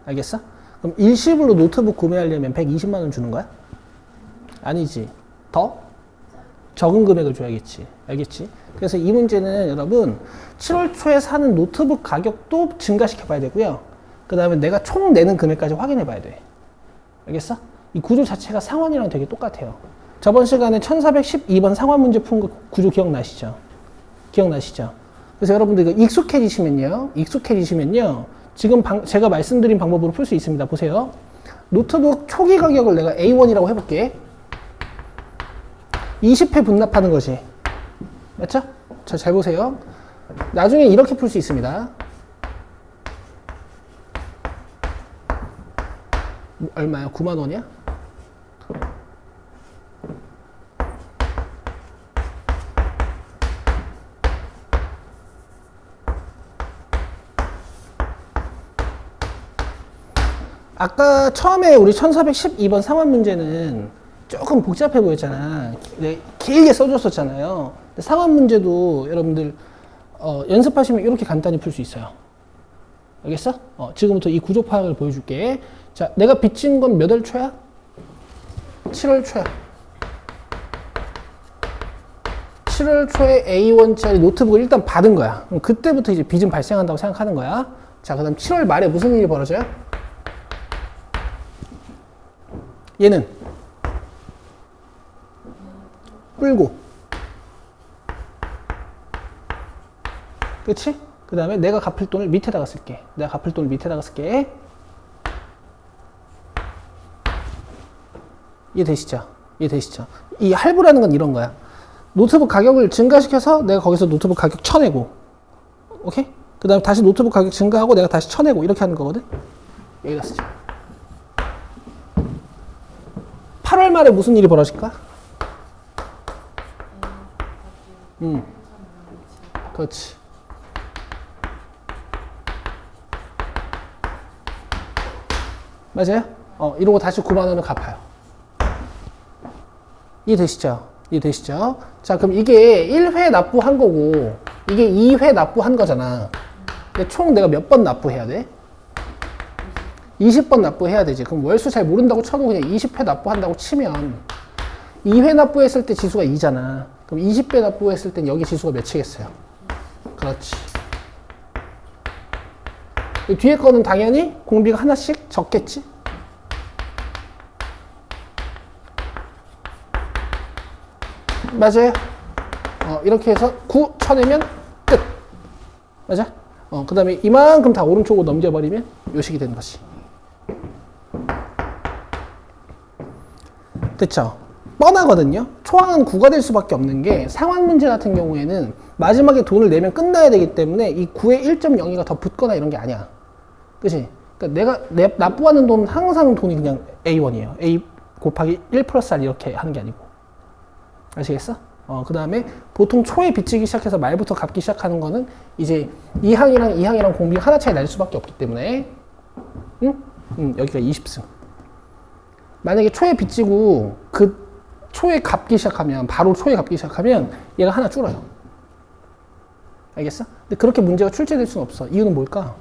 알겠어? 그럼 일시불로 노트북 구매하려면 120만원 주는 거야? 아니지. 더? 적은 금액을 줘야겠지. 알겠지? 그래서 이 문제는 여러분 7월 초에 사는 노트북 가격도 증가시켜 봐야 되고요. 그 다음에 내가 총 내는 금액까지 확인해 봐야 돼. 알겠어? 이 구조 자체가 상환이랑 되게 똑같아요. 저번 시간에 1412번 상환 문제 푼 거 구조 기억나시죠? 기억나시죠? 그래서 여러분들 이거 익숙해지시면요. 지금 제가 말씀드린 방법으로 풀 수 있습니다. 보세요. 노트북 초기 가격을 내가 A1이라고 해볼게. 20회 분납하는 거지. 맞죠? 자, 잘 보세요. 나중에 이렇게 풀 수 있습니다. 얼마야? 9만원이야? 아까 처음에 우리 1412번 상환 문제는 조금 복잡해 보였잖아. 길게 써줬었잖아요. 근데 상환 문제도 여러분들 연습하시면 이렇게 간단히 풀 수 있어요. 알겠어? 지금부터 이 구조 파악을 보여줄게. 자, 내가 빚진 건 몇 월 초야? 7월 초야. 7월 초에 A1짜리 노트북을 일단 받은 거야. 그럼 그때부터 이제 빚은 발생한다고 생각하는 거야. 자, 그 다음 7월 말에 무슨 일이 벌어져요? 얘는 끌고, 그치? 그 다음에 내가 갚을 돈을 밑에다가 쓸게. 내가 갚을 돈을 밑에다가 쓸게. 이해되시죠? 이해되시죠? 이 할부라는 건 이런 거야. 노트북 가격을 증가시켜서 내가 거기서 노트북 가격 쳐내고, 오케이? 그 다음에 다시 노트북 가격 증가하고 내가 다시 쳐내고 이렇게 하는 거거든? 여기다 쓰자. 8월 말에 무슨 일이 벌어질까? 그렇지. 맞아요? 이러고 다시 9만원을 갚아요. 이해되시죠? 이해되시죠? 자, 그럼 이게 1회 납부한 거고, 이게 2회 납부한 거잖아. 근데 총 내가 몇 번 납부해야 돼? 20번 납부해야 되지. 그럼 월수 잘 모른다고 쳐도 그냥 20회 납부한다고 치면 2회 납부했을 때 지수가 2잖아. 그럼 20배 납부했을 땐 여기 지수가 몇이겠어요? 그렇지. 뒤에 거는 당연히 공비가 하나씩 적겠지? 맞아요? 이렇게 해서 9 쳐내면 끝. 맞아? 그 다음에 이만큼 다 오른쪽으로 넘겨버리면 요식이 되는 것이. 됐죠? 뻔하거든요? 초항은 9가 될 수밖에 없는 게 상환 문제 같은 경우에는 마지막에 돈을 내면 끝나야 되기 때문에 이 9에 1.02가 더 붙거나 이런 게 아니야. 그치? 그러니까 내가 납부하는 돈은 항상 돈이 그냥 A1이에요. A 곱하기 1 플러스 R 이렇게 하는 게 아니고. 아시겠어? 그 다음에 보통 초에 빚지기 시작해서 말부터 갚기 시작하는 거는 이제 2항이랑 공비 하나 차이 날 수밖에 없기 때문에 여기가 20승. 만약에 초에 빚지고 그 초에 갚기 시작하면 바로 초에 갚기 시작하면 얘가 하나 줄어요. 알겠어? 근데 그렇게 문제가 출제될 수는 없어. 이유는 뭘까?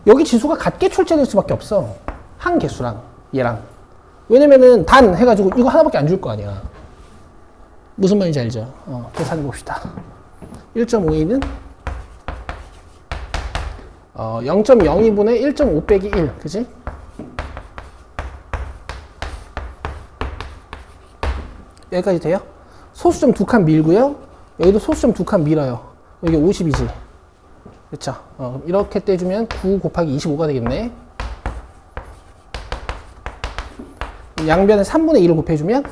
여기 지수가 같게 출제될 수밖에 없어. 한 개수랑 얘랑. 왜냐면은 단 해가지고 이거 하나밖에 안 줄 거 아니야. 무슨 말인지 알죠? 계산해 봅시다. 1.52는 0.02분의 1.5 빼기 1, 그지? 여기까지 돼요? 소수점 2칸 밀고요. 여기도 소수점 2칸 밀어요. 여기 50이지. 그쵸? 이렇게 떼주면 9 곱하기 25가 되겠네. 양변에 3분의 1을 곱해주면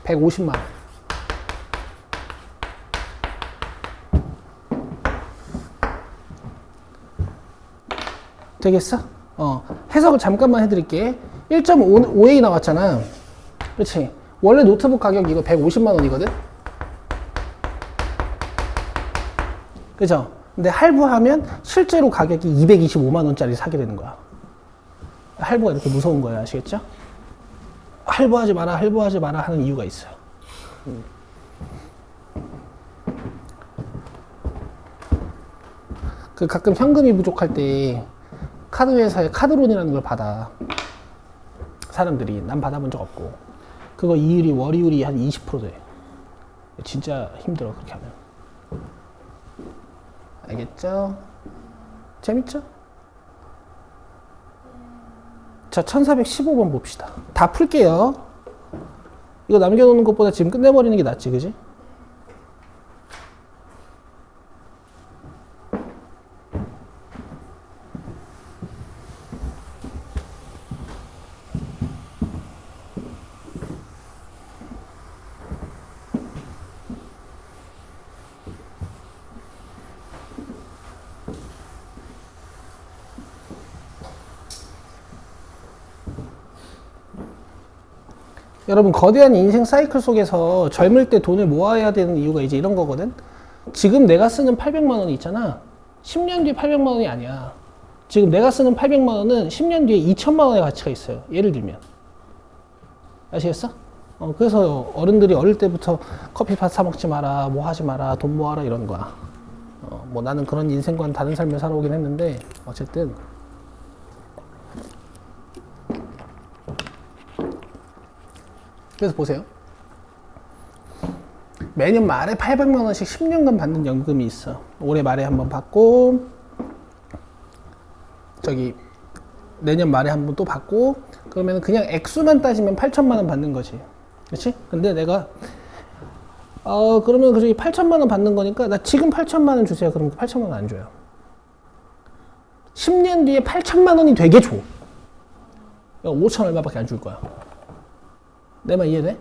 150만 원. 되겠어? 해석을 잠깐만 해드릴게. 1.5A 나왔잖아. 그렇지? 원래 노트북 가격 이거 150만 원이거든? 그죠? 근데 할부하면 실제로 가격이 225만 원짜리 사게 되는 거야. 할부가 이렇게 무서운 거야. 아시겠죠? 할부하지 마라 하는 이유가 있어요. 그 가끔 현금이 부족할 때 카드 회사에 카드론이라는 걸 받아. 사람들이. 난 받아본 적 없고. 그거 이율이 월이율이 한 20% 돼. 진짜 힘들어 그렇게 하면. 알겠죠? 재밌죠? 자, 1415번 봅시다. 다 풀게요. 이거 남겨놓는 것보다 지금 끝내버리는 게 낫지, 그지? 여러분, 거대한 인생 사이클 속에서 젊을 때 돈을 모아야 되는 이유가 이제 이런 거거든. 지금 내가 쓰는 800만 원이 있잖아. 10년 뒤에 800만 원이 아니야. 지금 내가 쓰는 800만 원은 10년 뒤에 2천만 원의 가치가 있어요. 예를 들면. 아시겠어? 그래서 어른들이 어릴 때부터 커피팥 사 먹지 마라, 뭐 하지 마라, 돈 모아라 이런 거야. 뭐 나는 그런 인생과는 다른 삶을 살아오긴 했는데 어쨌든 그래서 보세요. 매년 말에 800만 원씩 10년간 받는 연금이 있어. 올해 말에 한번 받고 저기 내년 말에 한번 또 받고 그러면 그냥 액수만 따지면 8천만 원 받는 거지. 그렇지? 근데 내가 그러면 그저기 8천만 원 받는 거니까 나 지금 8천만 원 주세요. 그러면 8천만 원 안 줘요. 10년 뒤에 8천만 원이 되게 줘. 5천 얼마밖에 안 줄 거야. 내 말 이해돼?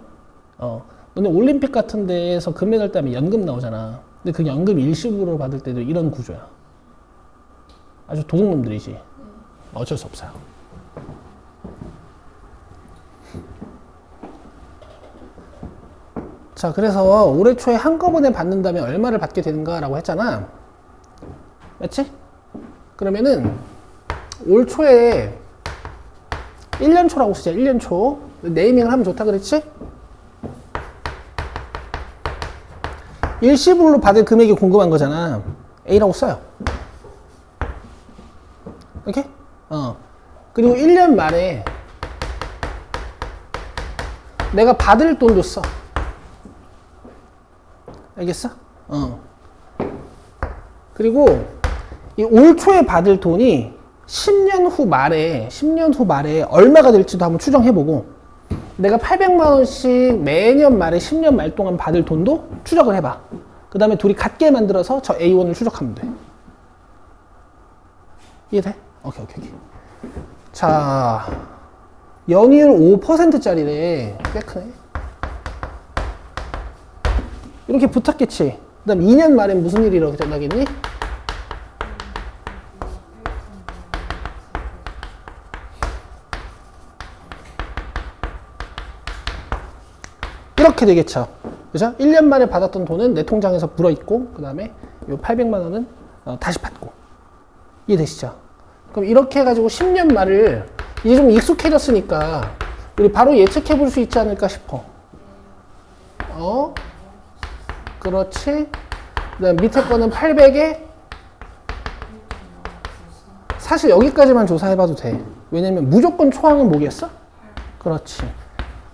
너네 올림픽 같은 데에서 금메달 따면 연금 나오잖아. 근데 그 연금 일시불로 받을 때도 이런 구조야. 아주 도둑놈들이지. 어쩔 수 없어요. 자, 그래서 올해 초에 한꺼번에 받는다면 얼마를 받게 되는가라고 했잖아. 맞지? 그러면은 올 초에 1년 초라고 쓰자. 1년 초. 네이밍을 하면 좋다 그랬지? 일시불로 받을 금액이 궁금한 거잖아. A라고 써요. 오케이? 그리고 1년 말에 내가 받을 돈도 써. 알겠어? 그리고 이 올 초에 받을 돈이 10년 후 말에 얼마가 될지도 한번 추정해보고 내가 800만 원씩 매년 말에 10년 말 동안 받을 돈도 추적을 해봐. 그 다음에 둘이 같게 만들어서 저 A1을 추적하면 돼. 이해돼? 오케이. 자, 연이율 5%짜리래. 꽤 크네. 이렇게 붙었겠지. 그 다음 2년 말엔 무슨 일이 일어나겠니? 이렇게 되겠죠. 그죠? 1년 만에 받았던 돈은 내 통장에서 불어있고, 그 다음에 요 800만 원은 다시 받고. 이해되시죠? 그럼 이렇게 해가지고 10년 말을 이제 좀 익숙해졌으니까 우리 바로 예측해 볼 수 있지 않을까 싶어. 그렇지. 그 다음 밑에 거는 800에 사실 여기까지만 조사해봐도 돼. 왜냐면 무조건 초항은 뭐겠어? 그렇지.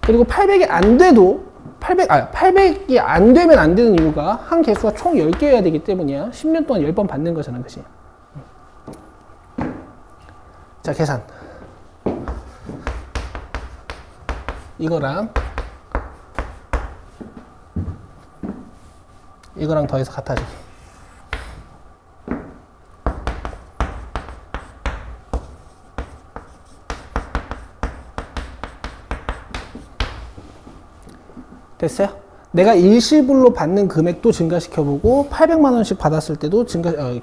그리고 800이 안 돼도 800이 안 되면 안 되는 이유가 한 개수가 총 10개여야 되기 때문이야. 10년 동안 10번 받는 거잖아. 그치? 자, 계산. 이거랑 더해서 같아지기. 됐어요? 내가 일시불로 받는 금액도 증가시켜보고 800만 원씩 받았을 때도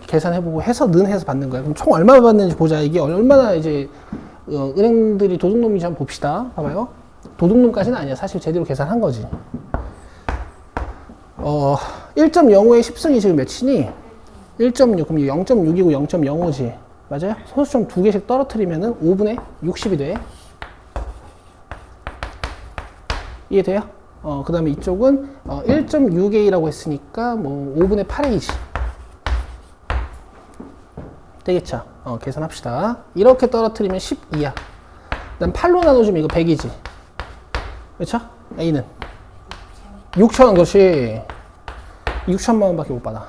계산해보고 해서 해서 받는 거야. 그럼 총 얼마 받는지 보자. 이게 얼마나 이제 은행들이 도둑놈인지 한번 봅시다. 봐봐요. 도둑놈까지는 아니야. 사실 제대로 계산한 거지. 1.05에 10승이 지금 몇이니? 1.6. 그럼 0.6이고 0.05지. 맞아요? 소수점 2개씩 떨어뜨리면은 5분의 60이 돼. 이해돼요? 그 다음에 이쪽은 1.6A라고 했으니까 뭐 5분의 8A지. 되겠죠? 계산합시다. 이렇게 떨어뜨리면 12야. 그 다음 8로 나눠주면 이거 100이지. 그렇죠? A는 6,000원. 그렇지. 6천만 원밖에 못 받아.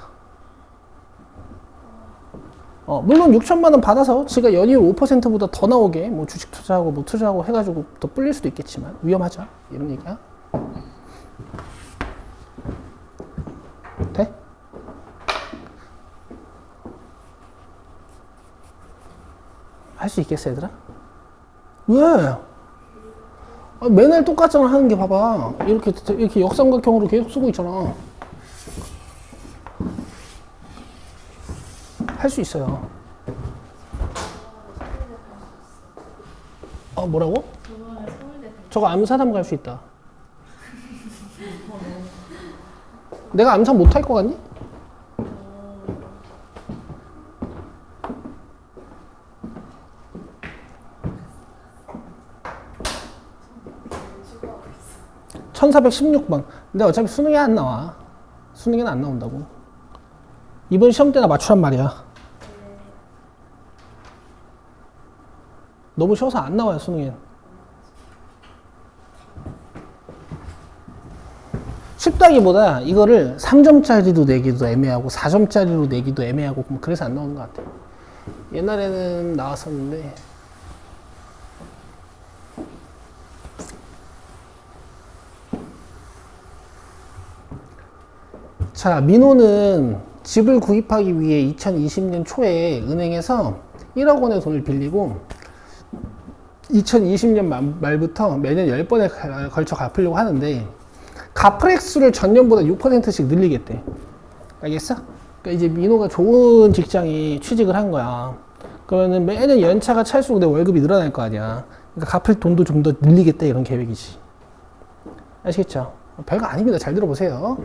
물론 6천만 원 받아서 지가 연이율 5%보다 더 나오게 뭐 주식 투자하고 뭐 투자하고 해가지고 더 불릴 수도 있겠지만 위험하죠. 이런 얘기야. 돼? 할 수 있겠어, 얘들아? 왜? 맨날 똑같잖아, 하는 게. 봐봐. 이렇게 역삼각형으로 계속 쓰고 있잖아. 할 수 있어요. 뭐라고? 저거 암산하면 갈 수 있다. 내가 암산 못할 것 같니? (1416번) 근데 어차피 수능에 안 나와. 수능에는 안 나온다고. 이번 시험 때나 맞추란 말이야. 너무 쉬워서 안 나와요, 수능엔. 쉽다기보다 이거를 3점짜리로 내기도 애매하고 4점짜리로 내기도 애매하고 그래서 안 나오는 것 같아요. 옛날에는 나왔었는데. 자, 민호는 집을 구입하기 위해 2020년 초에 은행에서 1억 원의 돈을 빌리고 2020년 말부터 매년 10번에 걸쳐 갚으려고 하는데 갚을 액수를 전년보다 6%씩 늘리겠대. 알겠어? 그러니까 이제 민호가 좋은 직장에 취직을 한 거야. 그러면은 매년 연차가 찰수록 내 월급이 늘어날 거 아니야. 그러니까 갚을 돈도 좀 더 늘리겠다, 이런 계획이지. 아시겠죠? 별거 아닙니다. 잘 들어보세요.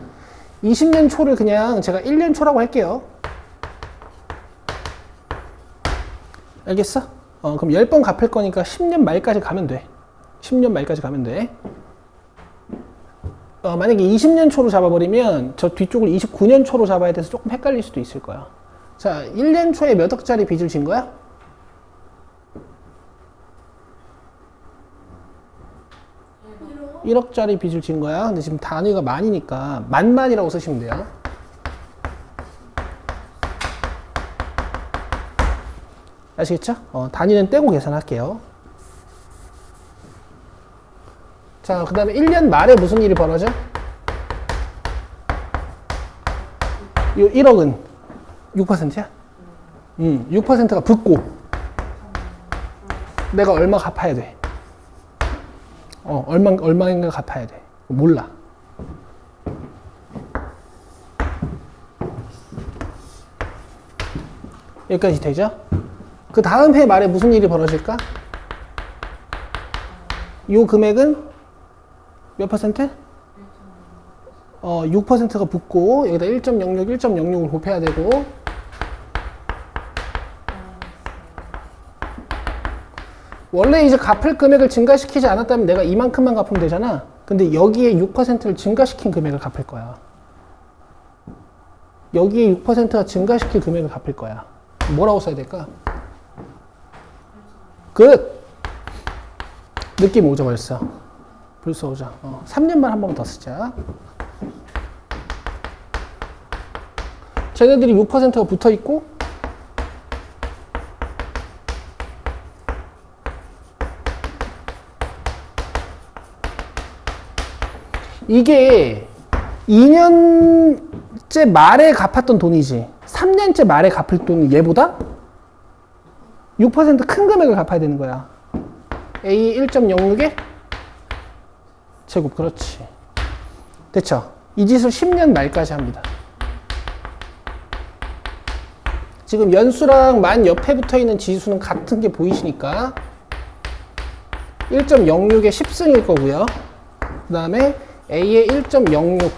20년 초를 그냥 제가 1년 초라고 할게요. 알겠어? 그럼 10번 갚을 거니까 10년 말까지 가면 돼. 10년 말까지 가면 돼. 만약에 20년 초로 잡아버리면 저 뒤쪽을 29년 초로 잡아야 돼서 조금 헷갈릴 수도 있을 거야. 자, 1년 초에 몇 억짜리 빚을 진 거야? 1억짜리 빚을 진 거야. 근데 지금 단위가 만이니까 만만이라고 쓰시면 돼요. 아시겠죠? 단위는 떼고 계산할게요. 자, 그 다음에 1년 말에 무슨 일이 벌어져? 이 1억은 6%야? 6%가 붙고 내가 얼마 갚아야 돼? 얼마인가 갚아야 돼. 몰라. 여기까지 되죠? 그 다음 해 말에 무슨 일이 벌어질까? 이 금액은 몇 퍼센트? 6%가 붙고 여기다 1.06, 1.06을 곱해야 되고 원래 이제 갚을 금액을 증가시키지 않았다면 내가 이만큼만 갚으면 되잖아. 근데 여기에 6%를 증가시킨 금액을 갚을 거야. 여기에 6%가 증가시킨 금액을 갚을 거야. 뭐라고 써야 될까? 끝! 느낌 오죠 벌써? 벌써 오죠. 3년만 한 번 더 쓰자. 쟤네들이 6%가 붙어 있고 이게 2년째 말에 갚았던 돈이지 3년째 말에 갚을 돈이 얘보다 6% 큰 금액을 갚아야 되는 거야. A 1.06에 제곱. 그렇지. 됐죠? 이 짓을 10년 말까지 합니다. 지금 연수랑 만 옆에 붙어있는 지수는 같은 게 보이시니까 1.06의 10승일 거고요. 그 다음에 A의 1.06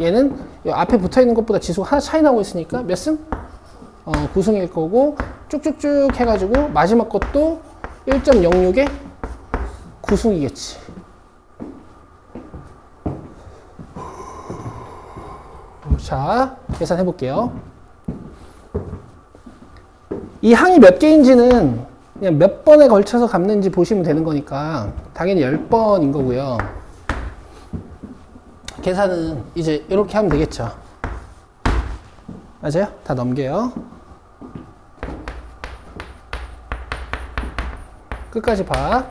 얘는 앞에 붙어있는 것보다 지수가 하나 차이 나고 있으니까 몇 승? 9승일 거고 쭉쭉쭉 해가지고 마지막 것도 1.06에 9승이겠지. 자, 계산해 볼게요. 이 항이 몇 개인지는 그냥 몇 번에 걸쳐서 갚는지 보시면 되는 거니까 당연히 10번인 거고요. 계산은 이제 이렇게 하면 되겠죠. 맞아요? 다 넘겨요. 끝까지 봐.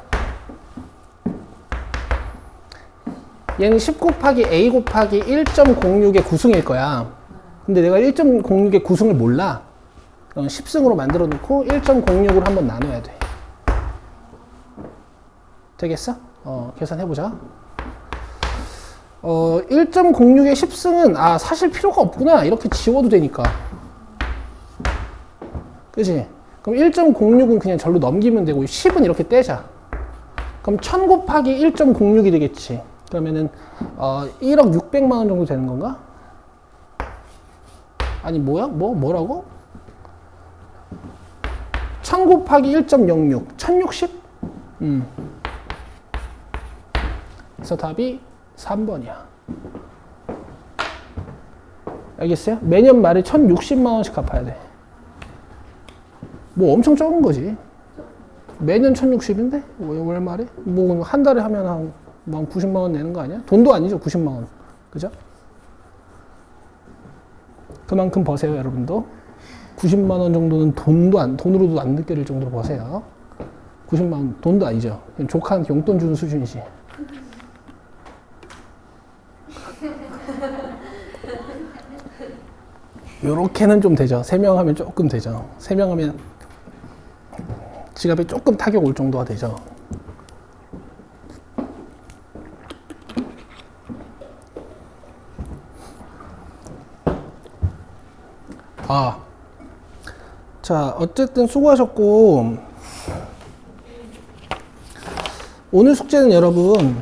얘는 10 곱하기 A 곱하기 1.06의 9승일 거야. 근데 내가 1.06의 9승을 몰라. 그럼 10승으로 만들어 놓고 1.06으로 한번 나눠야 돼. 되겠어? 계산해보자. 1.06의 10승은 사실 필요가 없구나. 이렇게 지워도 되니까. 그치? 그럼 1.06은 그냥 절로 넘기면 되고 10은 이렇게 떼자. 그럼 1000 곱하기 1.06이 되겠지. 그러면은 1억 600만 원 정도 되는 건가? 아니 뭐야? 뭐라고? 1000 곱하기 1.06 1060? 그래서 답이 3번이야. 알겠어요? 매년 말에 1060만 원씩 갚아야 돼. 뭐 엄청 적은 거지. 매년 1060인데? 월 말에? 뭐 한 달에 하면 한 90만 원 내는 거 아니야? 돈도 아니죠, 90만 원. 그죠? 그만큼 버세요, 여러분도. 90만 원 정도는 돈으로도 안 느껴질 정도로 버세요. 90만 원, 돈도 아니죠. 조카한테 용돈 주는 수준이지. 요렇게는 좀 되죠. 3명 하면 조금 되죠. 3명 하면 지갑에 조금 타격 올 정도가 되죠. 자, 어쨌든 수고하셨고, 오늘 숙제는 여러분,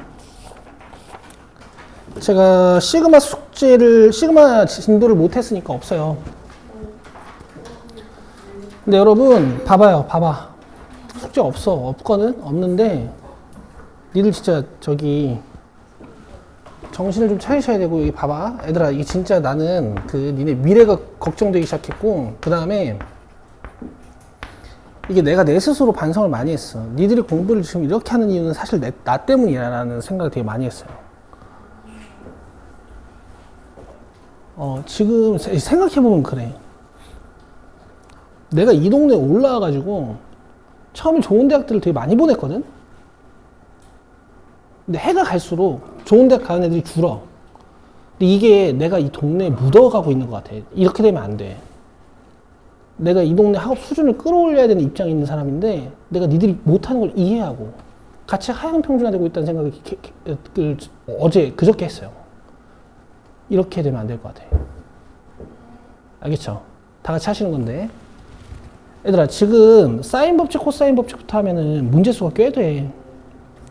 제가 시그마 진도를 못했으니까 없어요. 근데 여러분, 봐봐. 숙제 없거든? 없는데, 니들 진짜 정신을 좀 차리셔야 되고, 여기 봐봐. 얘들아, 이게 진짜 나는 니네 미래가 걱정되기 시작했고, 그 다음에, 이게 내가 내 스스로 반성을 많이 했어. 니들이 공부를 지금 이렇게 하는 이유는 사실 나 때문이라는 생각을 되게 많이 했어요. 지금 생각해보면 그래. 내가 이 동네에 올라와가지고 처음에 좋은 대학들을 되게 많이 보냈거든? 근데 해가 갈수록 좋은 대학 가는 애들이 줄어. 근데 이게 내가 이 동네에 묻어가고 있는 것 같아. 이렇게 되면 안 돼. 내가 이 동네 학업 수준을 끌어올려야 되는 입장에 있는 사람인데 내가 니들이 못하는 걸 이해하고 같이 하향 평준화되고 있다는 생각을 그저께 했어요. 이렇게 되면 안 될 것 같아. 알겠죠? 다 같이 하시는 건데. 얘들아, 지금 사인 법칙, 코사인 법칙부터 하면은 문제수가 꽤 돼.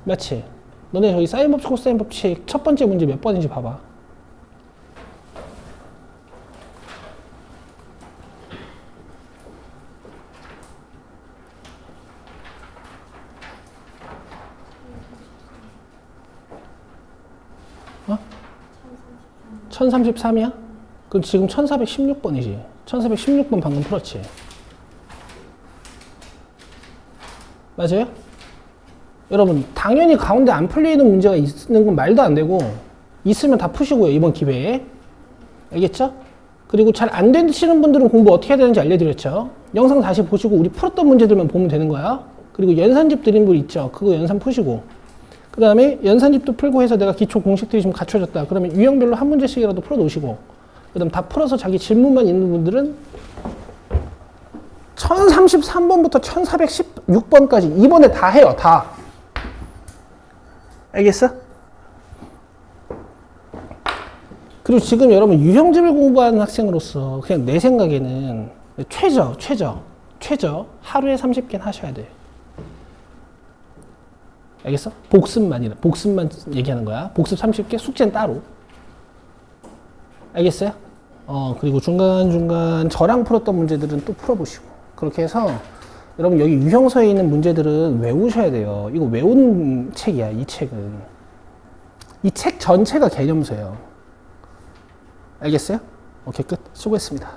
맞지? 너네 저기 사인 법칙, 코사인 법칙 첫 번째 문제 몇 번인지 봐봐. 1033이야? 그럼 지금 1416번이지. 1416번 방금 풀었지. 맞아요? 여러분, 당연히 가운데 안 풀리는 문제가 있는 건 말도 안 되고, 있으면 다 푸시고요, 이번 기회에. 알겠죠? 그리고 잘 안 되시는 분들은 공부 어떻게 해야 되는지 알려드렸죠? 영상 다시 보시고, 우리 풀었던 문제들만 보면 되는 거야. 그리고 연산집 드린 분 있죠? 그거 연산 푸시고. 그 다음에 연산집도 풀고 해서 내가 기초 공식들이 좀 갖춰졌다. 그러면 유형별로 한 문제씩이라도 풀어 놓으시고, 그 다음 다 풀어서 자기 질문만 있는 분들은 1033번부터 1416번까지 이번에 다 해요, 다. 알겠어? 그리고 지금 여러분 유형집을 공부하는 학생으로서 그냥 내 생각에는 최저 하루에 30개는 하셔야 돼. 알겠어? 복습만 얘기하는 거야. 복습 30개, 숙제는 따로. 알겠어요? 그리고 중간중간 저랑 풀었던 문제들은 또 풀어보시고. 그렇게 해서 여러분 여기 유형서에 있는 문제들은 외우셔야 돼요. 이거 외우는 책이야, 이 책은. 이 책 전체가 개념서예요. 알겠어요? 오케이, 끝. 수고했습니다.